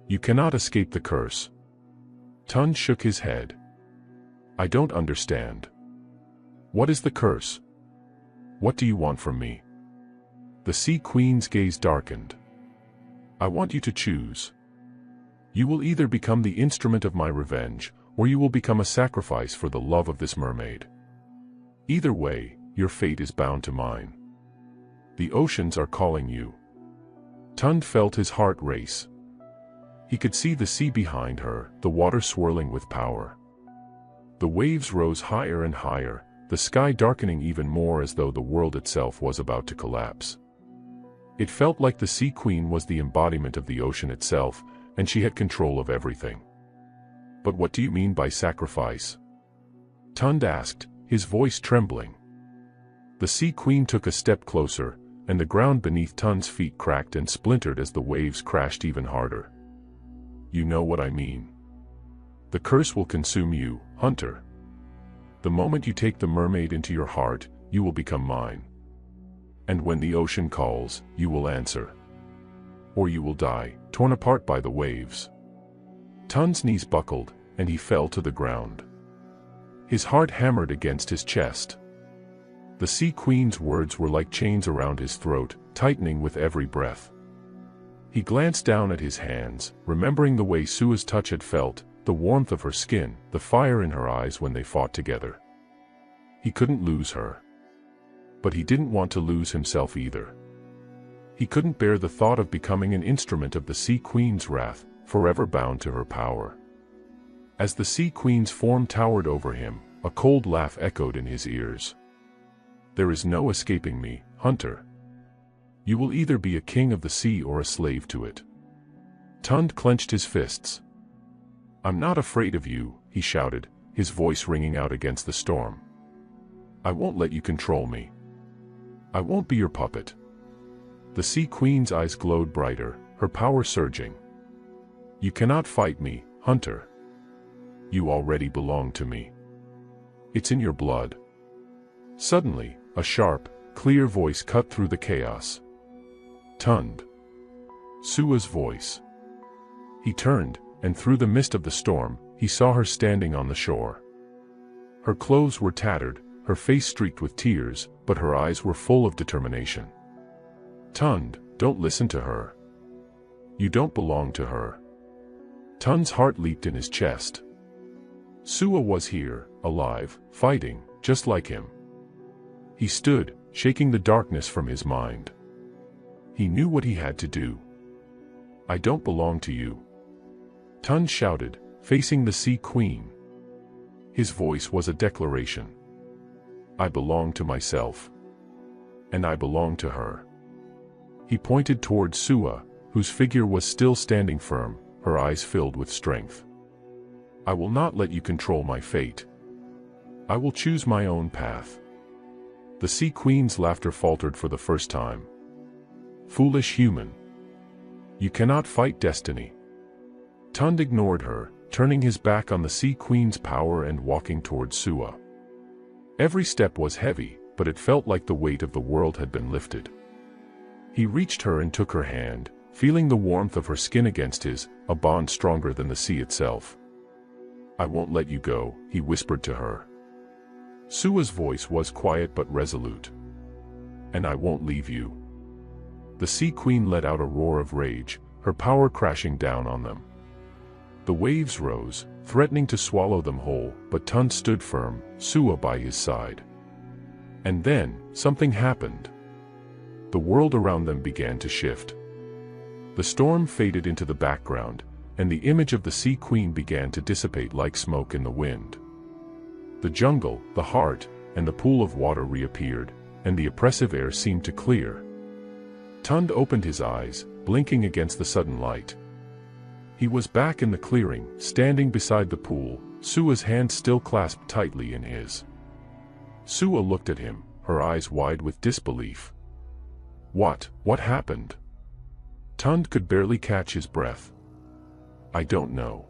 You cannot escape the curse." Tund shook his head. "I don't understand. What is the curse? What do you want from me?" The Sea Queen's gaze darkened. "I want you to choose. You will either become the instrument of my revenge, or you will become a sacrifice for the love of this mermaid. Either way, your fate is bound to mine. The oceans are calling you." Tund felt his heart race. He could see the sea behind her, the water swirling with power. The waves rose higher and higher, the sky darkening even more as though the world itself was about to collapse. It felt like the Sea Queen was the embodiment of the ocean itself, and she had control of everything. "But what do you mean by sacrifice?" Tund asked, his voice trembling. The Sea Queen took a step closer, and the ground beneath Tund's feet cracked and splintered as the waves crashed even harder. "You know what I mean. The curse will consume you, hunter. The moment you take the mermaid into your heart, you will become mine. And when the ocean calls, you will answer. Or you will die, torn apart by the waves. Tun's knees buckled, and he fell to the ground. His heart hammered against his chest. The Sea Queen's words were like chains around his throat, tightening with every breath. He glanced down at his hands, remembering the way Sua's touch had felt, the warmth of her skin, the fire in her eyes when they fought together. He couldn't lose her. But he didn't want to lose himself either. He couldn't bear the thought of becoming an instrument of the Sea Queen's wrath, forever bound to her power. As the Sea Queen's form towered over him, a cold laugh echoed in his ears. There is no escaping me, hunter. You will either be a king of the sea or a slave to it. Tund clenched his fists. I'm not afraid of you, he shouted, his voice ringing out against the storm. I won't let you control me. I won't be your puppet. The Sea Queen's eyes glowed brighter, her power surging. You cannot fight me, hunter. You already belong to me. It's in your blood. Suddenly, a sharp, clear voice cut through the chaos. Tund. Sua's voice. He turned, and through the mist of the storm, he saw her standing on the shore. Her clothes were tattered, her face streaked with tears, but her eyes were full of determination. Tund, don't listen to her. You don't belong to her. Tund's heart leaped in his chest. Sua was here, alive, fighting, just like him. He stood, shaking the darkness from his mind. He knew what he had to do. I don't belong to you. Tund shouted, facing the Sea Queen. His voice was a declaration. I belong to myself. And I belong to her. He pointed toward Sua, whose figure was still standing firm, her eyes filled with strength. I will not let you control my fate. I will choose my own path. The Sea Queen's laughter faltered for the first time. Foolish human. You cannot fight destiny. Tund ignored her, turning his back on the Sea Queen's power and walking toward Sua. Every step was heavy, but it felt like the weight of the world had been lifted. He reached her and took her hand, feeling the warmth of her skin against his, a bond stronger than the sea itself. I won't let you go, he whispered to her. Sua's voice was quiet but resolute. And I won't leave you. The Sea Queen let out a roar of rage, her power crashing down on them. The waves rose, threatening to swallow them whole, but Tund stood firm, Sua by his side. And then, something happened. The world around them began to shift. The storm faded into the background, and the image of the Sea Queen began to dissipate like smoke in the wind. The jungle, the heart, and the pool of water reappeared, and the oppressive air seemed to clear. Tund opened his eyes, blinking against the sudden light. He was back in the clearing, standing beside the pool, Sua's hand still clasped tightly in his. Sua looked at him, her eyes wide with disbelief. What happened? Tund could barely catch his breath. I don't know.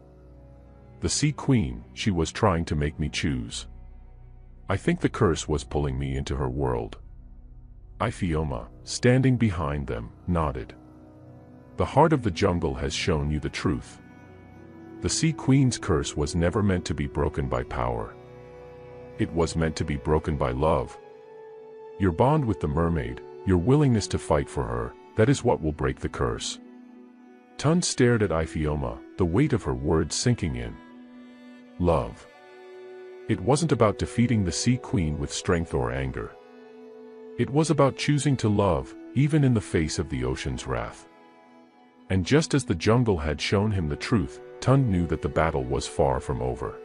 The Sea Queen, she was trying to make me choose. I think the curse was pulling me into her world. Iphioma, standing behind them, nodded. The heart of the jungle has shown you the truth. The Sea Queen's curse was never meant to be broken by power. It was meant to be broken by love. Your bond with the mermaid, your willingness to fight for her, that is what will break the curse. Tund stared at Iphioma, the weight of her words sinking in. Love. It wasn't about defeating the Sea Queen with strength or anger. It was about choosing to love, even in the face of the ocean's wrath. And just as the jungle had shown him the truth, Tund knew that the battle was far from over.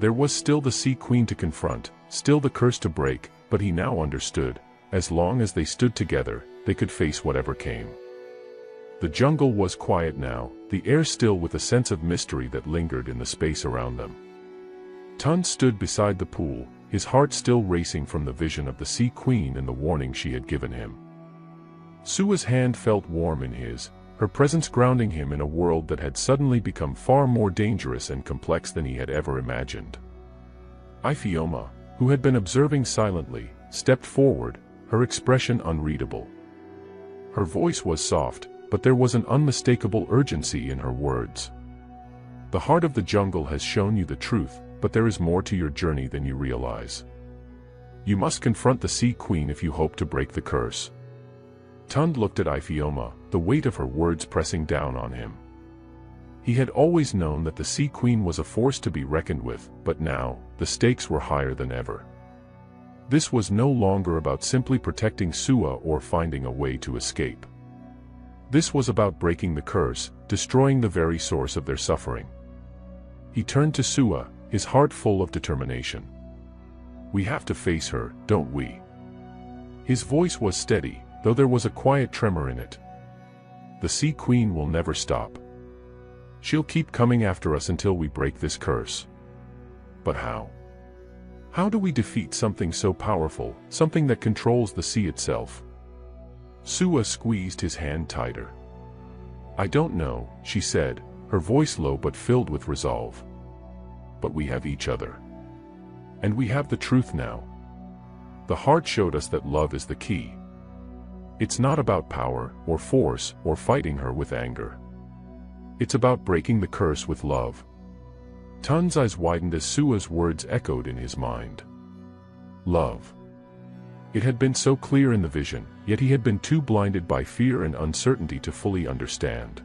There was still the Sea Queen to confront, still the curse to break, but he now understood, as long as they stood together, they could face whatever came. The jungle was quiet now, the air still with a sense of mystery that lingered in the space around them. Tund stood beside the pool, his heart still racing from the vision of the Sea Queen and the warning she had given him. Sua's hand felt warm in his, her presence grounding him in a world that had suddenly become far more dangerous and complex than he had ever imagined. Iphioma, who had been observing silently, stepped forward, her expression unreadable. Her voice was soft, but there was an unmistakable urgency in her words. The heart of the jungle has shown you the truth, but there is more to your journey than you realize. You must confront the Sea Queen if you hope to break the curse. Tund looked at Iphioma, the weight of her words pressing down on him. He had always known that the Sea Queen was a force to be reckoned with, but now, the stakes were higher than ever. This was no longer about simply protecting Sua or finding a way to escape. This was about breaking the curse, destroying the very source of their suffering. He turned to Sua, his heart full of determination. We have to face her, don't we? His voice was steady, though there was a quiet tremor in it. The Sea Queen will never stop. She'll keep coming after us until we break this curse. But how? How do we defeat something so powerful, something that controls the sea itself? Sua squeezed his hand tighter. I don't know, she said, her voice low but filled with resolve. But we have each other. And we have the truth now. The heart showed us that love is the key. It's not about power, or force, or fighting her with anger. It's about breaking the curse with love. Tun's eyes widened as Sua's words echoed in his mind. Love. It had been so clear in the vision, yet he had been too blinded by fear and uncertainty to fully understand.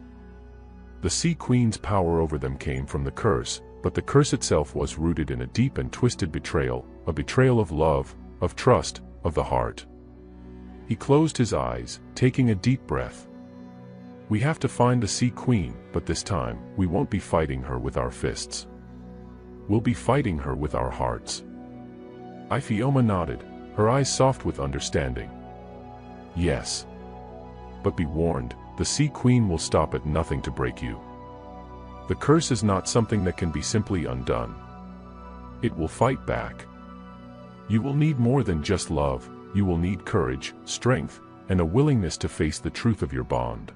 The Sea Queen's power over them came from the curse, but the curse itself was rooted in a deep and twisted betrayal, a betrayal of love, of trust, of the heart. He closed his eyes, taking a deep breath. We have to find the Sea Queen, but this time, we won't be fighting her with our fists. We'll be fighting her with our hearts. Iphioma nodded, her eyes soft with understanding. Yes. But be warned, the Sea Queen will stop at nothing to break you. The curse is not something that can be simply undone. It will fight back. You will need more than just love, you will need courage, strength, and a willingness to face the truth of your bond.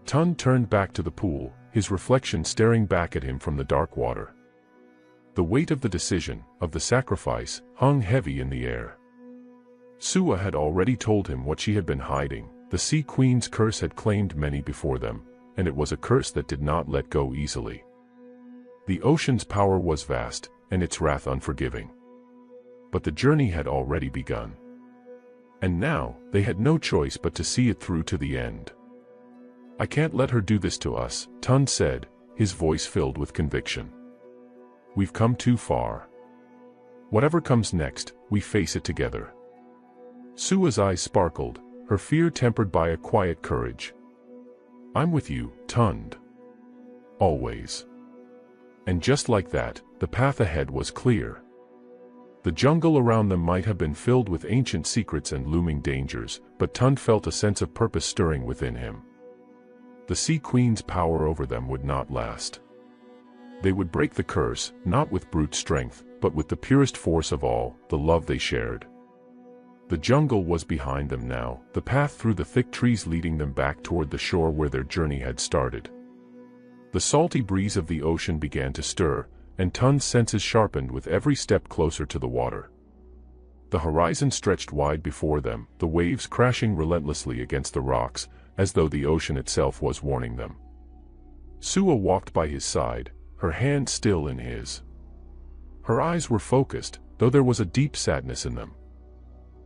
Tun turned back to the pool, his reflection staring back at him from the dark water. The weight of the decision, of the sacrifice, hung heavy in the air. Sua had already told him what she had been hiding. The Sea Queen's curse had claimed many before them, and it was a curse that did not let go easily. The ocean's power was vast, and its wrath unforgiving. But the journey had already begun. And now, they had no choice but to see it through to the end. I can't let her do this to us, Tun said, his voice filled with conviction. We've come too far. Whatever comes next, we face it together. Sua's eyes sparkled, her fear tempered by a quiet courage. I'm with you, Tund. Always. And just like that, the path ahead was clear. The jungle around them might have been filled with ancient secrets and looming dangers, but Tund felt a sense of purpose stirring within him. The Sea Queen's power over them would not last. They would break the curse, not with brute strength, but with the purest force of all, the love they shared. The jungle was behind them now, the path through the thick trees leading them back toward the shore where their journey had started. The salty breeze of the ocean began to stir, and Tun's senses sharpened with every step closer to the water. The horizon stretched wide before them, the waves crashing relentlessly against the rocks, as though the ocean itself was warning them. Sua walked by his side, her hand still in his. Her eyes were focused, though there was a deep sadness in them.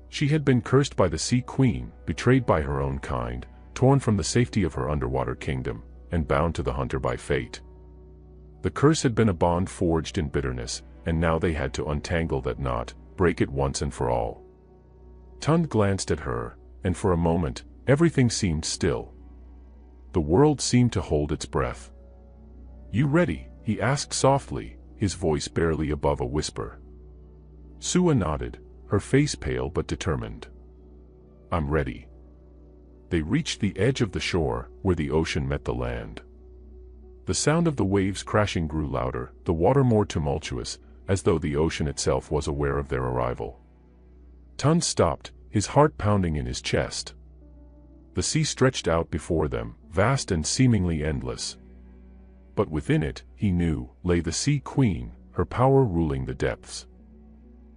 She had been cursed by the Sea Queen, betrayed by her own kind, torn from the safety of her underwater kingdom, and bound to the hunter by fate. The curse had been a bond forged in bitterness, and now they had to untangle that knot, break it once and for all. Tund glanced at her, and for a moment, everything seemed still. The world seemed to hold its breath. You ready? He asked softly, his voice barely above a whisper. Sua nodded, her face pale but determined. I'm ready. They reached the edge of the shore, where the ocean met the land. The sound of the waves crashing grew louder, the water more tumultuous, as though the ocean itself was aware of their arrival. Tun stopped, his heart pounding in his chest. The sea stretched out before them, vast and seemingly endless. But within it, he knew, lay the Sea Queen, her power ruling the depths.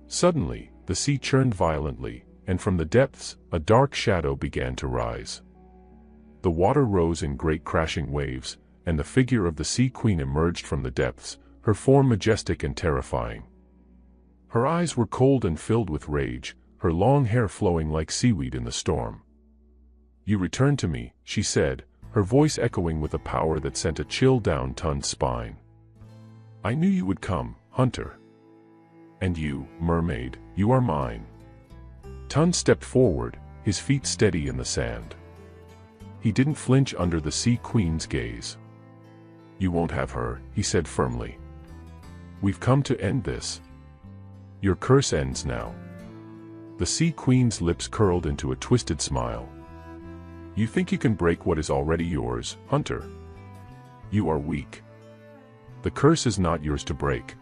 Suddenly, the sea churned violently, and from the depths, a dark shadow began to rise. The water rose in great crashing waves, and the figure of the Sea Queen emerged from the depths, her form majestic and terrifying. Her eyes were cold and filled with rage, her long hair flowing like seaweed in the storm. "You return to me," she said, her voice echoing with a power that sent a chill down Tun's spine. "I knew you would come, Hunter. And you, Mermaid, you are mine." Tun stepped forward, his feet steady in the sand. He didn't flinch under the Sea Queen's gaze. "You won't have her," he said firmly. "We've come to end this. Your curse ends now." The Sea Queen's lips curled into a twisted smile. "You think you can break what is already yours, Hunter? You are weak. The curse is not yours to break.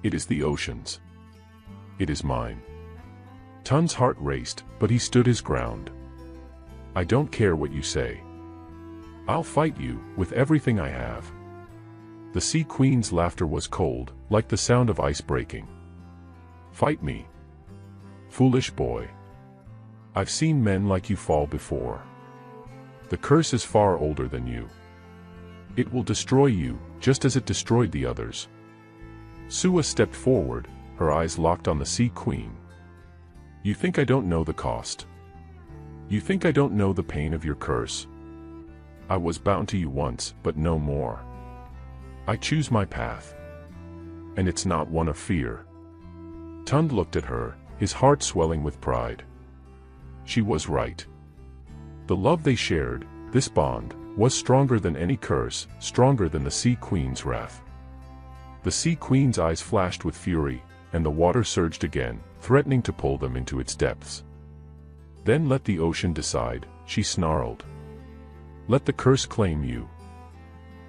It is the ocean's. It is mine." Tun's heart raced, but he stood his ground. "I don't care what you say. I'll fight you, with everything I have." The Sea Queen's laughter was cold, like the sound of ice breaking. "Fight me? Foolish boy. I've seen men like you fall before. The curse is far older than you. It will destroy you, just as it destroyed the others." Sua stepped forward, her eyes locked on the Sea Queen. "You think I don't know the cost? You think I don't know the pain of your curse? I was bound to you once, but no more. I choose my path. And it's not one of fear." Tund looked at her, his heart swelling with pride. She was right. The love they shared, this bond, was stronger than any curse, stronger than the Sea Queen's wrath. The Sea Queen's eyes flashed with fury, and the water surged again, threatening to pull them into its depths. "Then let the ocean decide," she snarled. "Let the curse claim you."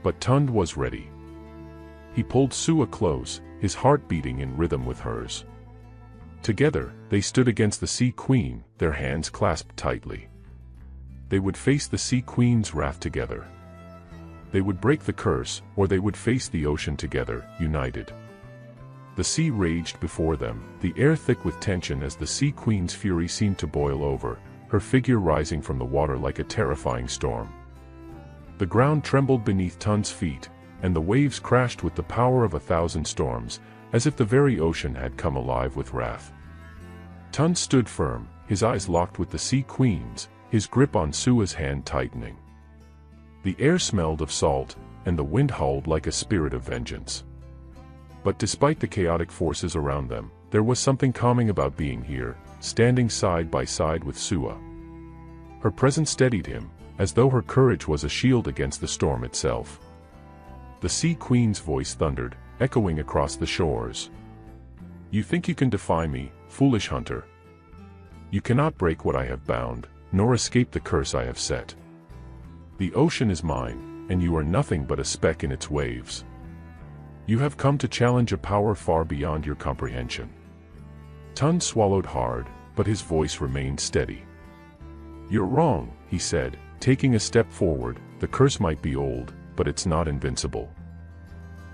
But Tund was ready. He pulled Sua close, his heart beating in rhythm with hers. Together, they stood against the Sea Queen, their hands clasped tightly. They would face the Sea Queen's wrath together. They would break the curse, or they would face the ocean together, united. The sea raged before them, the air thick with tension as the Sea Queen's fury seemed to boil over, her figure rising from the water like a terrifying storm. The ground trembled beneath Tun's feet, and the waves crashed with the power of 1,000 storms, as if the very ocean had come alive with wrath. Tun stood firm, his eyes locked with the Sea Queen's, his grip on Sua's hand tightening. The air smelled of salt, and the wind howled like a spirit of vengeance. But despite the chaotic forces around them, there was something calming about being here, standing side by side with Sua. Her presence steadied him, as though her courage was a shield against the storm itself. The Sea Queen's voice thundered, echoing across the shores. "You think you can defy me, foolish hunter? You cannot break what I have bound, nor escape the curse I have set. The ocean is mine, and you are nothing but a speck in its waves. You have come to challenge a power far beyond your comprehension." Tun swallowed hard, but his voice remained steady. "You're wrong," he said, taking a step forward. "The curse might be old, but it's not invincible.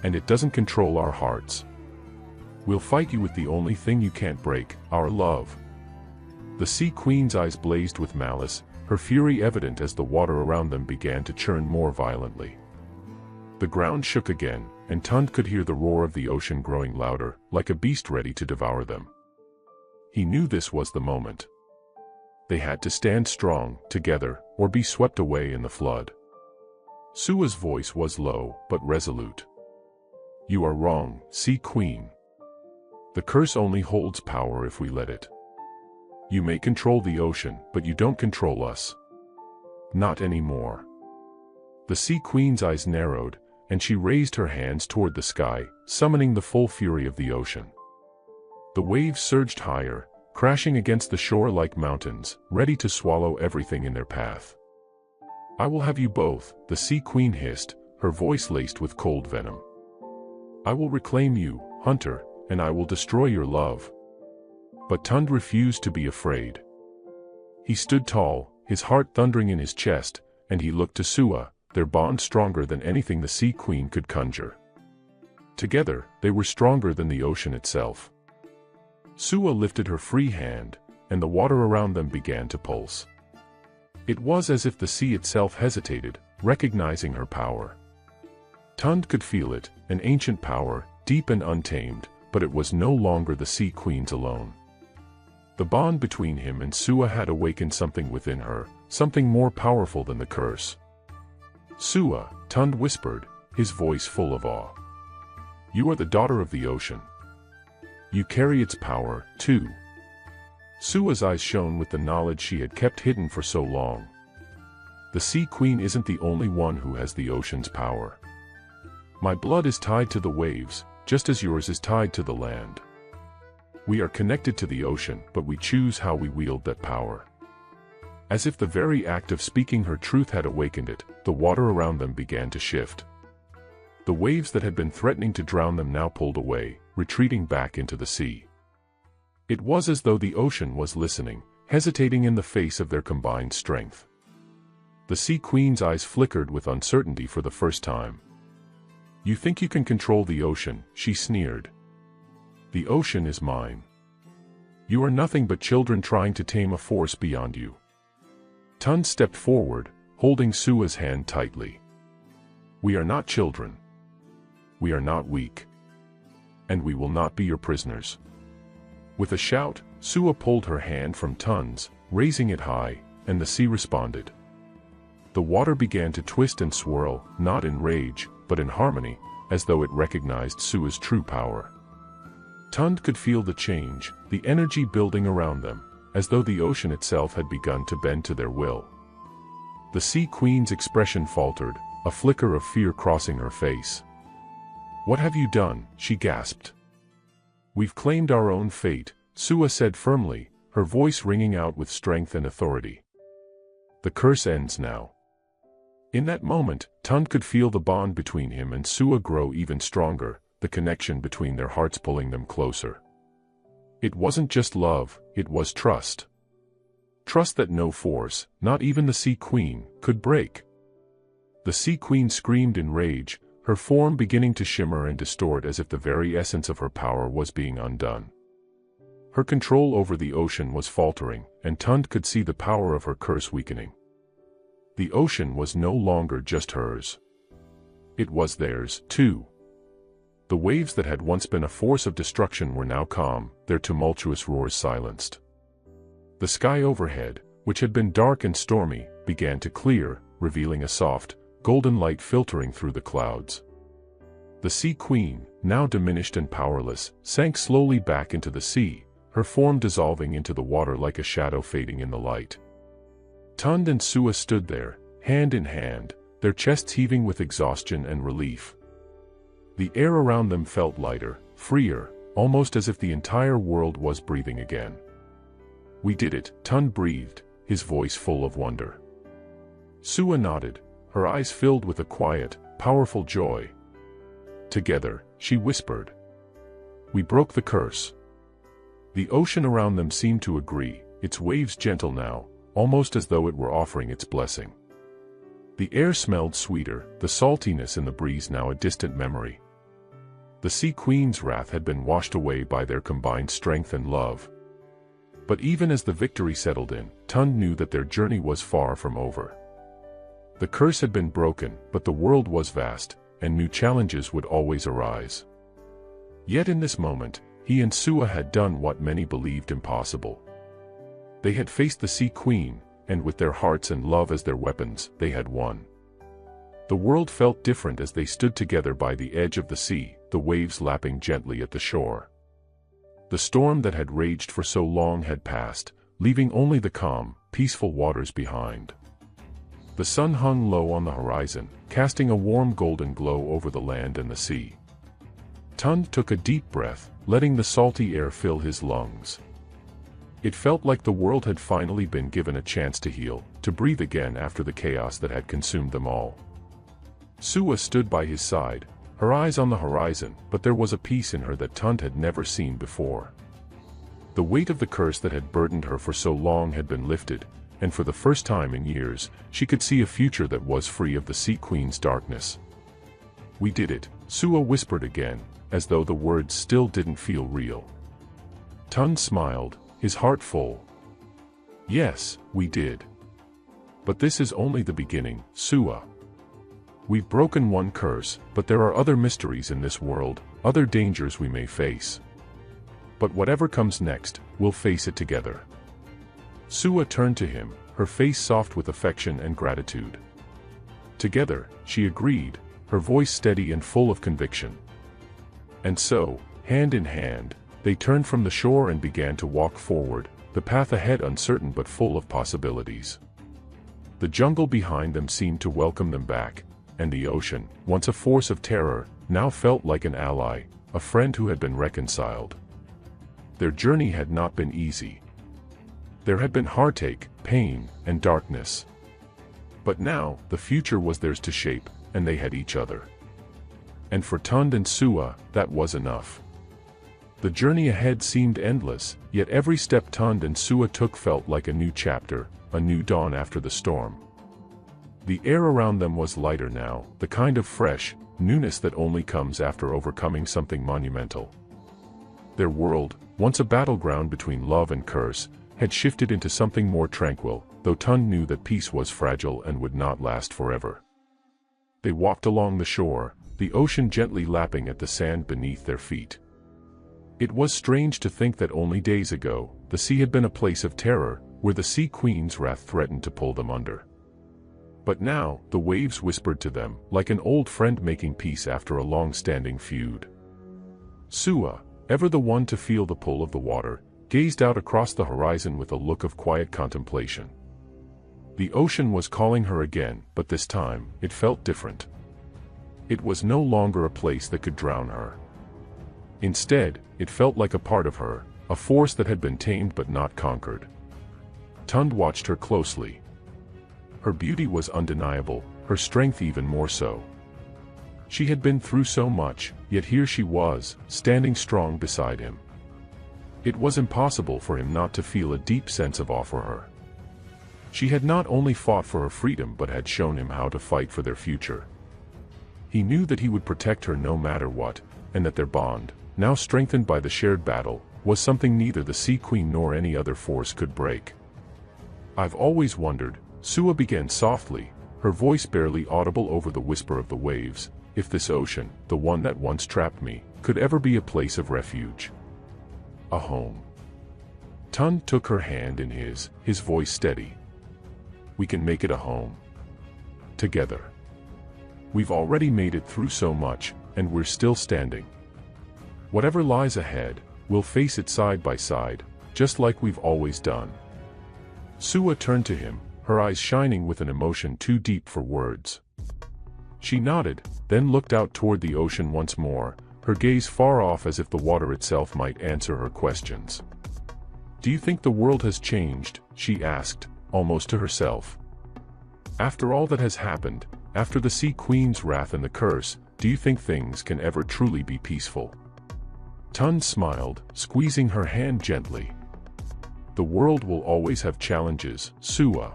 And it doesn't control our hearts. We'll fight you with the only thing you can't break, our love." The Sea Queen's eyes blazed with malice, her fury evident as the water around them began to churn more violently. The ground shook again, and Tund could hear the roar of the ocean growing louder, like a beast ready to devour them. He knew this was the moment. They had to stand strong, together, or be swept away in the flood. Sua's voice was low, but resolute. "You are wrong, Sea Queen. The curse only holds power if we let it. You may control the ocean, but you don't control us. Not anymore." The Sea Queen's eyes narrowed, and she raised her hands toward the sky, summoning the full fury of the ocean. The waves surged higher, crashing against the shore like mountains, ready to swallow everything in their path. "I will have you both," the Sea Queen hissed, her voice laced with cold venom. "I will reclaim you, hunter, and I will destroy your love." But Tund refused to be afraid. He stood tall, his heart thundering in his chest, and he looked to Sua, their bond stronger than anything the Sea Queen could conjure. Together, they were stronger than the ocean itself. Sua lifted her free hand, and the water around them began to pulse. It was as if the sea itself hesitated, recognizing her power. Tund could feel it, an ancient power, deep and untamed, but it was no longer the Sea Queen's alone. The bond between him and Sua had awakened something within her, something more powerful than the curse. "Sua," Tund whispered, his voice full of awe. "You are the daughter of the ocean. You carry its power, too." Sua's eyes shone with the knowledge she had kept hidden for so long. The Sea Queen isn't the only one who has the ocean's power. My blood is tied to the waves, just as yours is tied to the land. We are connected to the ocean, but we choose how we wield that power. As if the very act of speaking her truth had awakened it, the water around them began to shift. The waves that had been threatening to drown them now pulled away, retreating back into the sea. It was as though the ocean was listening, hesitating in the face of their combined strength. The Sea Queen's eyes flickered with uncertainty for the first time. "You think you can control the ocean," she sneered. "The ocean is mine. You are nothing but children trying to tame a force beyond you." Tund stepped forward, holding Sua's hand tightly. "We are not children. We are not weak. And we will not be your prisoners." With a shout, Sua pulled her hand from Tund's, raising it high, and the sea responded. The water began to twist and swirl, not in rage, but in harmony, as though it recognized Sua's true power. Tund could feel the change, the energy building around them, as though the ocean itself had begun to bend to their will. The Sea Queen's expression faltered, a flicker of fear crossing her face. "What have you done?" she gasped. "We've claimed our own fate," Sua said firmly, her voice ringing out with strength and authority. "The curse ends now." In that moment, Tund could feel the bond between him and Sua grow even stronger, the connection between their hearts pulling them closer. It wasn't just love, it was trust. Trust that no force, not even the Sea Queen, could break. The Sea Queen screamed in rage, her form beginning to shimmer and distort as if the very essence of her power was being undone. Her control over the ocean was faltering, and Tund could see the power of her curse weakening. The ocean was no longer just hers. It was theirs, too. The waves that had once been a force of destruction were now calm, their tumultuous roars silenced. The sky overhead, which had been dark and stormy, began to clear, revealing a soft, golden light filtering through the clouds. The Sea Queen, now diminished and powerless, sank slowly back into the sea, her form dissolving into the water like a shadow fading in the light. Tund and Sua stood there, hand in hand, their chests heaving with exhaustion and relief. The air around them felt lighter, freer, almost as if the entire world was breathing again. "We did it," Tund breathed, his voice full of wonder. Sua nodded, her eyes filled with a quiet, powerful joy. "Together," she whispered. "We broke the curse." The ocean around them seemed to agree, its waves gentle now, almost as though it were offering its blessing. The air smelled sweeter, the saltiness in the breeze now a distant memory. The Sea Queen's wrath had been washed away by their combined strength and love. But even as the victory settled in, Tund knew that their journey was far from over. The curse had been broken, but the world was vast, and new challenges would always arise. Yet in this moment, he and Sua had done what many believed impossible. They had faced the Sea Queen, and with their hearts and love as their weapons, they had won. The world felt different as they stood together by the edge of the sea, the waves lapping gently at the shore. The storm that had raged for so long had passed, leaving only the calm, peaceful waters behind. The sun hung low on the horizon, casting a warm golden glow over the land and the sea. Tund took a deep breath, letting the salty air fill his lungs. It felt like the world had finally been given a chance to heal, to breathe again after the chaos that had consumed them all. Sua stood by his side, her eyes on the horizon, but there was a peace in her that Tund had never seen before. The weight of the curse that had burdened her for so long had been lifted, and for the first time in years, she could see a future that was free of the Sea Queen's darkness. "We did it," Sua whispered again, as though the words still didn't feel real. Tund smiled, his heart full. Yes, we did. But this is only the beginning, Sua. We've broken one curse, but there are other mysteries in this world, other dangers we may face. But whatever comes next, we'll face it together. Sua turned to him, her face soft with affection and gratitude. Together, she agreed, her voice steady and full of conviction. And so, hand in hand, they turned from the shore and began to walk forward, the path ahead uncertain but full of possibilities. The jungle behind them seemed to welcome them back, and the ocean, once a force of terror, now felt like an ally, a friend who had been reconciled. Their journey had not been easy. There had been heartache, pain, and darkness. But now, the future was theirs to shape, and they had each other. And for Tund and Sua, that was enough. The journey ahead seemed endless, yet every step Tund and Sua took felt like a new chapter, a new dawn after the storm. The air around them was lighter now, the kind of fresh newness that only comes after overcoming something monumental. Their world, once a battleground between love and curse, had shifted into something more tranquil, though Tund knew that peace was fragile and would not last forever. They walked along the shore, the ocean gently lapping at the sand beneath their feet. It was strange to think that only days ago, the sea had been a place of terror, where the sea queen's wrath threatened to pull them under. But now, the waves whispered to them, like an old friend making peace after a long-standing feud. Sua, ever the one to feel the pull of the water, gazed out across the horizon with a look of quiet contemplation. The ocean was calling her again, but this time, it felt different. It was no longer a place that could drown her. Instead, it felt like a part of her, a force that had been tamed but not conquered. Tund watched her closely. Her beauty was undeniable, her strength even more so. She had been through so much, yet here she was, standing strong beside him. It was impossible for him not to feel a deep sense of awe for her. She had not only fought for her freedom but had shown him how to fight for their future. He knew that he would protect her no matter what, and that their bond, now strengthened by the shared battle, was something neither the Sea Queen nor any other force could break. I've always wondered, Sua began softly, her voice barely audible over the whisper of the waves, if this ocean, the one that once trapped me, could ever be a place of refuge. A home. Tund took her hand in his voice steady. We can make it a home. Together. We've already made it through so much, and we're still standing. Whatever lies ahead, we'll face it side by side, just like we've always done. Sua turned to him, her eyes shining with an emotion too deep for words. She nodded, then looked out toward the ocean once more, her gaze far off as if the water itself might answer her questions. Do you think the world has changed? She asked, almost to herself. After all that has happened, after the Sea Queen's wrath and the curse, do you think things can ever truly be peaceful? Tund smiled, squeezing her hand gently. The world will always have challenges, Sua.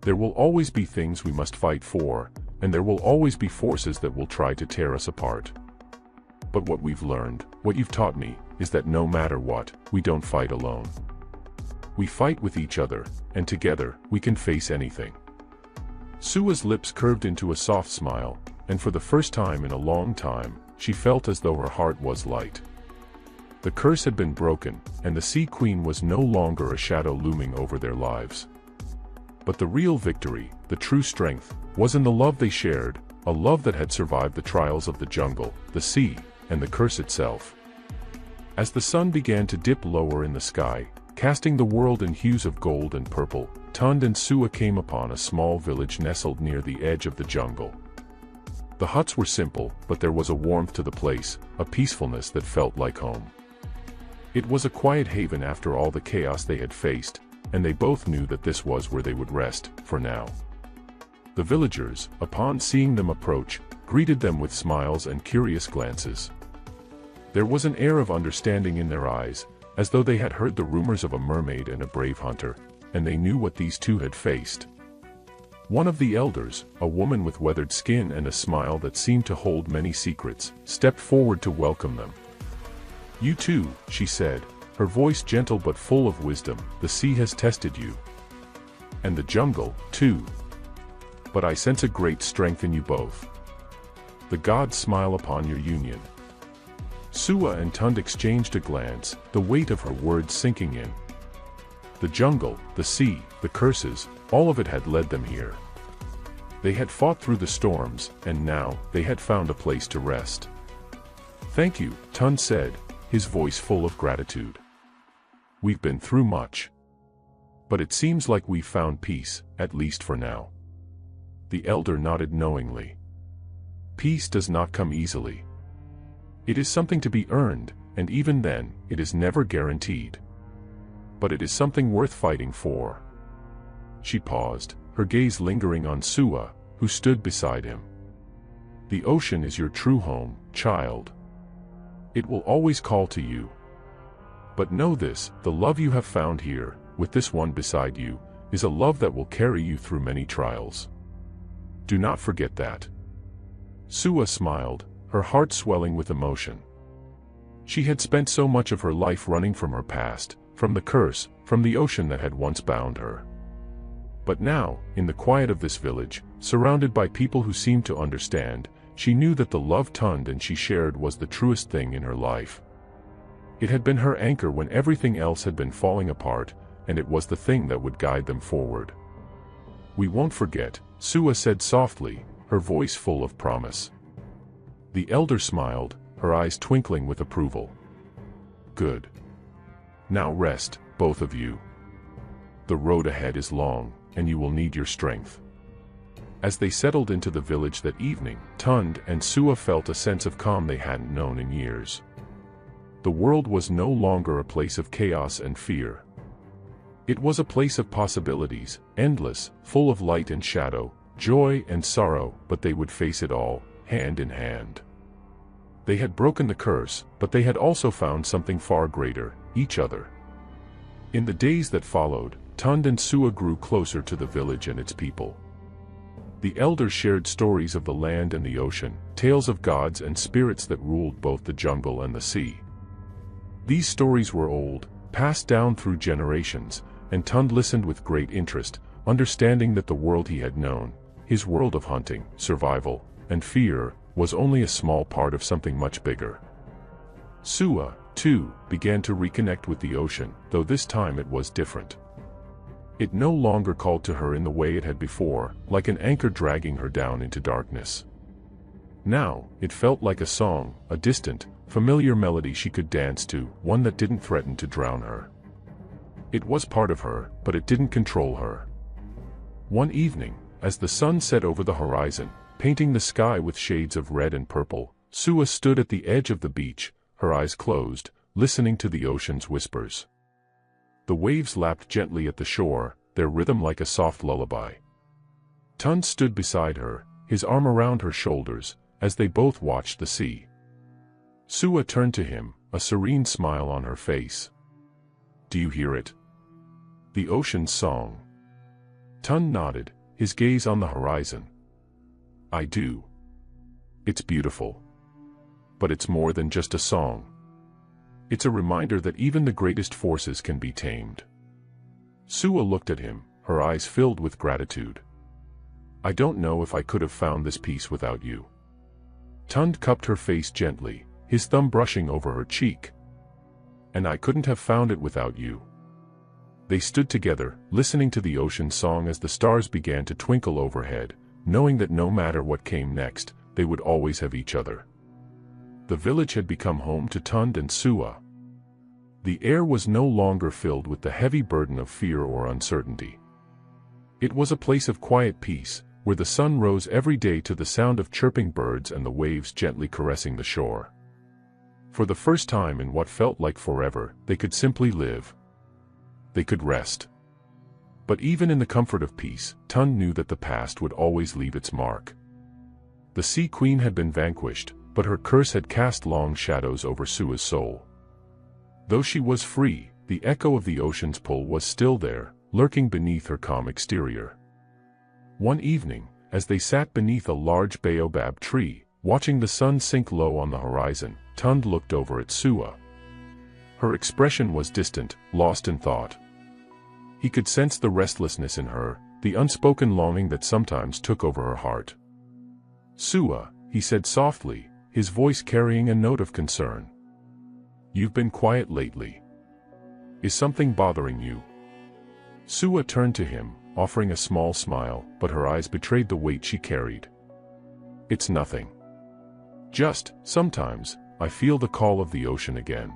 There will always be things we must fight for, and there will always be forces that will try to tear us apart. But what we've learned, what you've taught me, is that no matter what, we don't fight alone. We fight with each other, and together, we can face anything. Sua's lips curved into a soft smile, and for the first time in a long time, she felt as though her heart was light. The curse had been broken, and the Sea Queen was no longer a shadow looming over their lives. But the real victory, the true strength, was in the love they shared, a love that had survived the trials of the jungle, the sea, and the curse itself. As the sun began to dip lower in the sky, casting the world in hues of gold and purple, Tund and Sua came upon a small village nestled near the edge of the jungle. The huts were simple, but there was a warmth to the place, a peacefulness that felt like home. It was a quiet haven after all the chaos they had faced, and they both knew that this was where they would rest, for now. The villagers, upon seeing them approach, greeted them with smiles and curious glances. There was an air of understanding in their eyes, as though they had heard the rumors of a mermaid and a brave hunter, and they knew what these two had faced. One of the elders, a woman with weathered skin and a smile that seemed to hold many secrets, stepped forward to welcome them. You too, she said, her voice gentle but full of wisdom, "The sea has tested you. And the jungle, too. But I sense a great strength in you both. The gods smile upon your union." Sua and Tund exchanged a glance, the weight of her words sinking in. The jungle, the sea, the curses, all of it had led them here. They had fought through the storms, and now, they had found a place to rest. "Thank you," Tund said, his voice full of gratitude. "We've been through much. But it seems like we've found peace, at least for now." The elder nodded knowingly. Peace does not come easily. It is something to be earned, and even then, it is never guaranteed. But it is something worth fighting for. She paused, her gaze lingering on Sua, who stood beside him. "The ocean is your true home, child. It will always call to you. But know this, the love you have found here, with this one beside you, is a love that will carry you through many trials. Do not forget that." Sua smiled, her heart swelling with emotion. She had spent so much of her life running from her past, from the curse, from the ocean that had once bound her. But now, in the quiet of this village, surrounded by people who seemed to understand, she knew that the love Tund and she shared was the truest thing in her life. It had been her anchor when everything else had been falling apart, and it was the thing that would guide them forward. "We won't forget," Sua said softly, her voice full of promise. The elder smiled, her eyes twinkling with approval. "Good. Now rest, both of you. The road ahead is long, and you will need your strength." As they settled into the village that evening, Tund and Sua felt a sense of calm they hadn't known in years. The world was no longer a place of chaos and fear. It was a place of possibilities, endless, full of light and shadow, joy and sorrow, but they would face it all, hand in hand. They had broken the curse, but they had also found something far greater, each other. In the days that followed, Tund and Sua grew closer to the village and its people. The elders shared stories of the land and the ocean, tales of gods and spirits that ruled both the jungle and the sea. These stories were old, passed down through generations, and Tund listened with great interest, understanding that the world he had known, his world of hunting, survival, and fear, was only a small part of something much bigger. Sua, too, began to reconnect with the ocean, though this time it was different. It no longer called to her in the way it had before, like an anchor dragging her down into darkness. Now, it felt like a song, a distant, familiar melody she could dance to, one that didn't threaten to drown her. It was part of her, but it didn't control her. One evening, as the sun set over the horizon, painting the sky with shades of red and purple, Sua stood at the edge of the beach, her eyes closed, listening to the ocean's whispers. The waves lapped gently at the shore, their rhythm like a soft lullaby. Tund stood beside her, his arm around her shoulders, as they both watched the sea. Sua turned to him, a serene smile on her face. "Do you hear it? The ocean's song." Tund nodded, his gaze on the horizon. "I do. It's beautiful. But it's more than just a song. It's a reminder that even the greatest forces can be tamed." Sua looked at him, her eyes filled with gratitude. "I don't know if I could have found this peace without you." Tund cupped her face gently, his thumb brushing over her cheek. "And I couldn't have found it without you." They stood together, listening to the ocean song as the stars began to twinkle overhead, knowing that no matter what came next, they would always have each other. The village had become home to Tund and Sua. The air was no longer filled with the heavy burden of fear or uncertainty. It was a place of quiet peace, where the sun rose every day to the sound of chirping birds and the waves gently caressing the shore. For the first time in what felt like forever, they could simply live. They could rest. But even in the comfort of peace, Tund knew that the past would always leave its mark. The Sea Queen had been vanquished, but her curse had cast long shadows over Sua's soul. Though she was free, the echo of the ocean's pull was still there, lurking beneath her calm exterior. One evening, as they sat beneath a large baobab tree, watching the sun sink low on the horizon, Tund looked over at Sua. Her expression was distant, lost in thought. He could sense the restlessness in her, the unspoken longing that sometimes took over her heart. "Sua," he said softly, his voice carrying a note of concern. "You've been quiet lately. Is something bothering you?" Sua turned to him, offering a small smile, but her eyes betrayed the weight she carried. "It's nothing. Just, sometimes, I feel the call of the ocean again.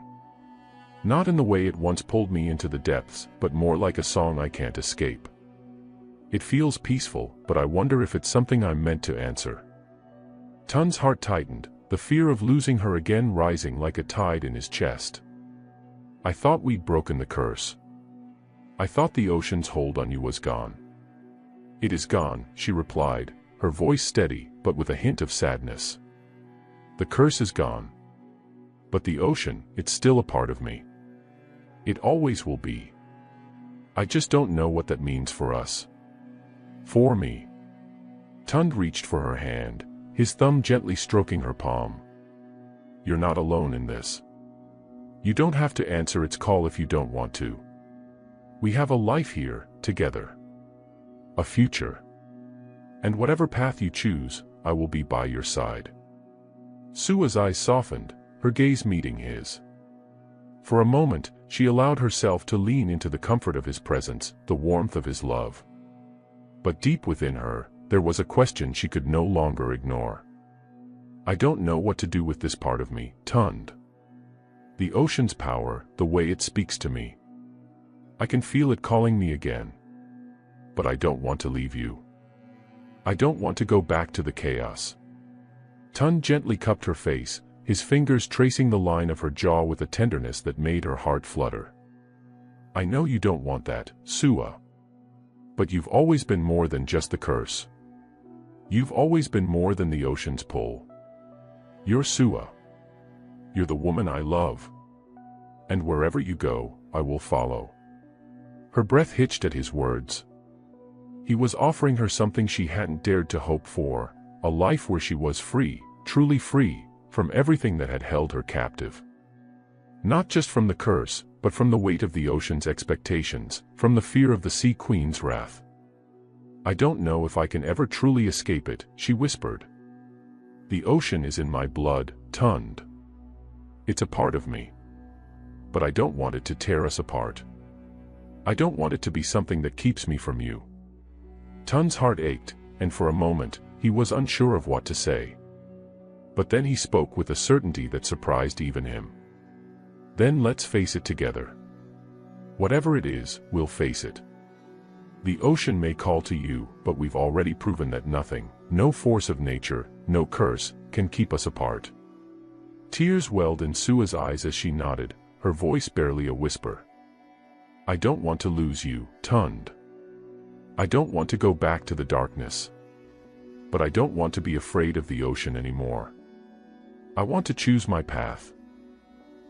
Not in the way it once pulled me into the depths, but more like a song I can't escape. It feels peaceful, but I wonder if it's something I'm meant to answer." Tun's heart tightened, the fear of losing her again rising like a tide in his chest. "I thought we'd broken the curse. I thought the ocean's hold on you was gone." "It is gone," she replied, her voice steady, but with a hint of sadness. "The curse is gone. But the ocean, it's still a part of me. It always will be. I just don't know what that means for us. For me." Tund reached for her hand, his thumb gently stroking her palm. "You're not alone in this. You don't have to answer its call if you don't want to. We have a life here, together. A future. And whatever path you choose, I will be by your side." Sua's eyes softened, her gaze meeting his. For a moment, she allowed herself to lean into the comfort of his presence, the warmth of his love. But deep within her, there was a question she could no longer ignore. "I don't know what to do with this part of me, Tund. The ocean's power, the way it speaks to me. I can feel it calling me again. But I don't want to leave you. I don't want to go back to the chaos." Tund gently cupped her face, his fingers tracing the line of her jaw with a tenderness that made her heart flutter. "I know you don't want that, Sua. But you've always been more than just the curse. You've always been more than the ocean's pull. You're Sua. You're the woman I love. And wherever you go, I will follow." Her breath hitched at his words. He was offering her something she hadn't dared to hope for, a life where she was free, truly free, from everything that had held her captive. Not just from the curse, but from the weight of the ocean's expectations, from the fear of the Sea Queen's wrath. "I don't know if I can ever truly escape it," she whispered. "The ocean is in my blood, Tund. It's a part of me. But I don't want it to tear us apart. I don't want it to be something that keeps me from you." Tund's heart ached, and for a moment, he was unsure of what to say. But then he spoke with a certainty that surprised even him. "Then let's face it together. Whatever it is, we'll face it. The ocean may call to you, but we've already proven that nothing, no force of nature, no curse, can keep us apart." Tears welled in Sua's eyes as she nodded, her voice barely a whisper. "I don't want to lose you, Tund. I don't want to go back to the darkness. But I don't want to be afraid of the ocean anymore. I want to choose my path."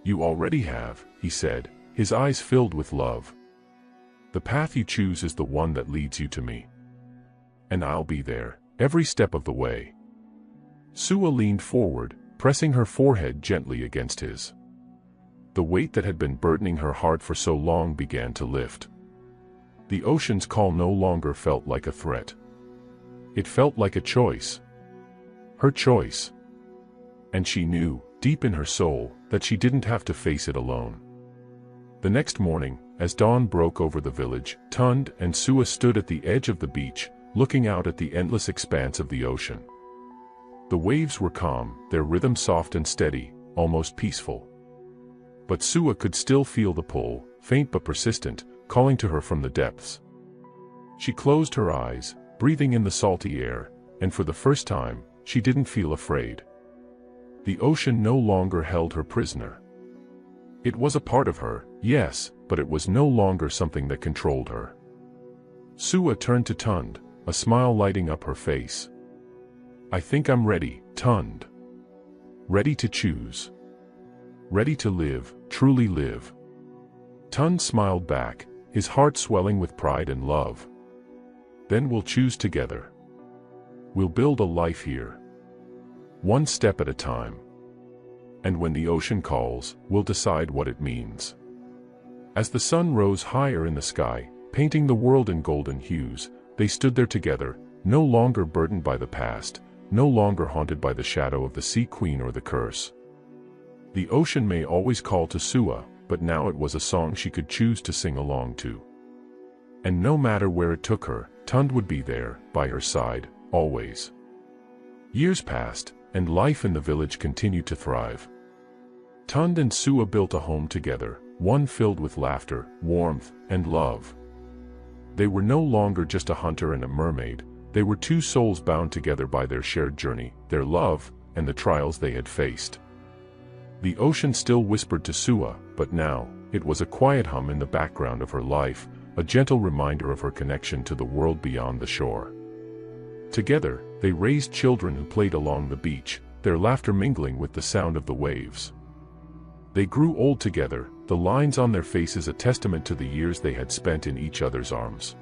"You already have," he said, his eyes filled with love. "The path you choose is the one that leads you to me. And I'll be there, every step of the way." Sua leaned forward, pressing her forehead gently against his. The weight that had been burdening her heart for so long began to lift. The ocean's call no longer felt like a threat. It felt like a choice. Her choice. And she knew, deep in her soul, that she didn't have to face it alone. The next morning, as dawn broke over the village, Tund and Sua stood at the edge of the beach, looking out at the endless expanse of the ocean. The waves were calm, their rhythm soft and steady, almost peaceful. But Sua could still feel the pull, faint but persistent, calling to her from the depths. She closed her eyes, breathing in the salty air, and for the first time, she didn't feel afraid. The ocean no longer held her prisoner. It was a part of her, yes, but it was no longer something that controlled her. Sua turned to Tund, a smile lighting up her face. "I think I'm ready, Tund. Ready to choose. Ready to live, truly live." Tund smiled back, his heart swelling with pride and love. "Then we'll choose together. We'll build a life here. One step at a time. And when the ocean calls, we'll decide what it means. As the sun rose higher in the sky, painting the world in golden hues, they stood there together, no longer burdened by the past, no longer haunted by the shadow of the Sea Queen or the curse. The ocean may always call to Sua, but now it was a song she could choose to sing along to. And no matter where it took her, Tund would be there, by her side, always. Years passed, and life in the village continued to thrive. Tund and Sua built a home together, one filled with laughter, warmth, and love. They were no longer just a hunter and a mermaid, they were two souls bound together by their shared journey, their love, and the trials they had faced. The ocean still whispered to Sua, but now, it was a quiet hum in the background of her life, a gentle reminder of her connection to the world beyond the shore. Together, they raised children who played along the beach, their laughter mingling with the sound of the waves. They grew old together, the lines on their faces a testament to the years they had spent in each other's arms.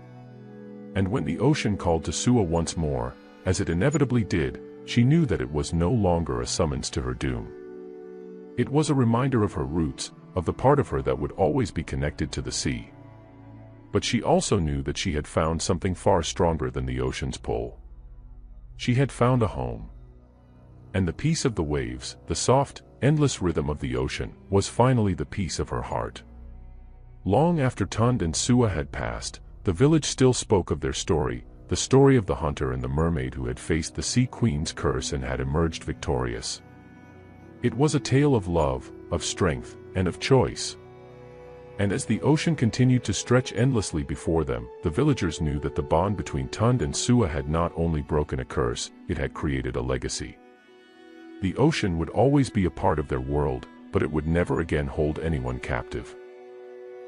And when the ocean called to Sua once more, as it inevitably did, she knew that it was no longer a summons to her doom. It was a reminder of her roots, of the part of her that would always be connected to the sea. But she also knew that she had found something far stronger than the ocean's pull. She had found a home. And the peace of the waves, the soft, endless rhythm of the ocean, was finally the peace of her heart. Long after Tund and Sua had passed, the village still spoke of their story, the story of the hunter and the mermaid who had faced the Sea Queen's curse and had emerged victorious. It was a tale of love, of strength, and of choice. And as the ocean continued to stretch endlessly before them, the villagers knew that the bond between Tund and Sua had not only broken a curse, it had created a legacy. The ocean would always be a part of their world, but it would never again hold anyone captive.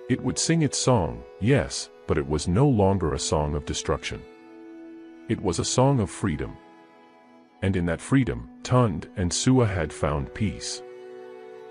It would sing its song, yes, but it was no longer a song of destruction. It was a song of freedom. And in that freedom, Tund and Sua had found peace.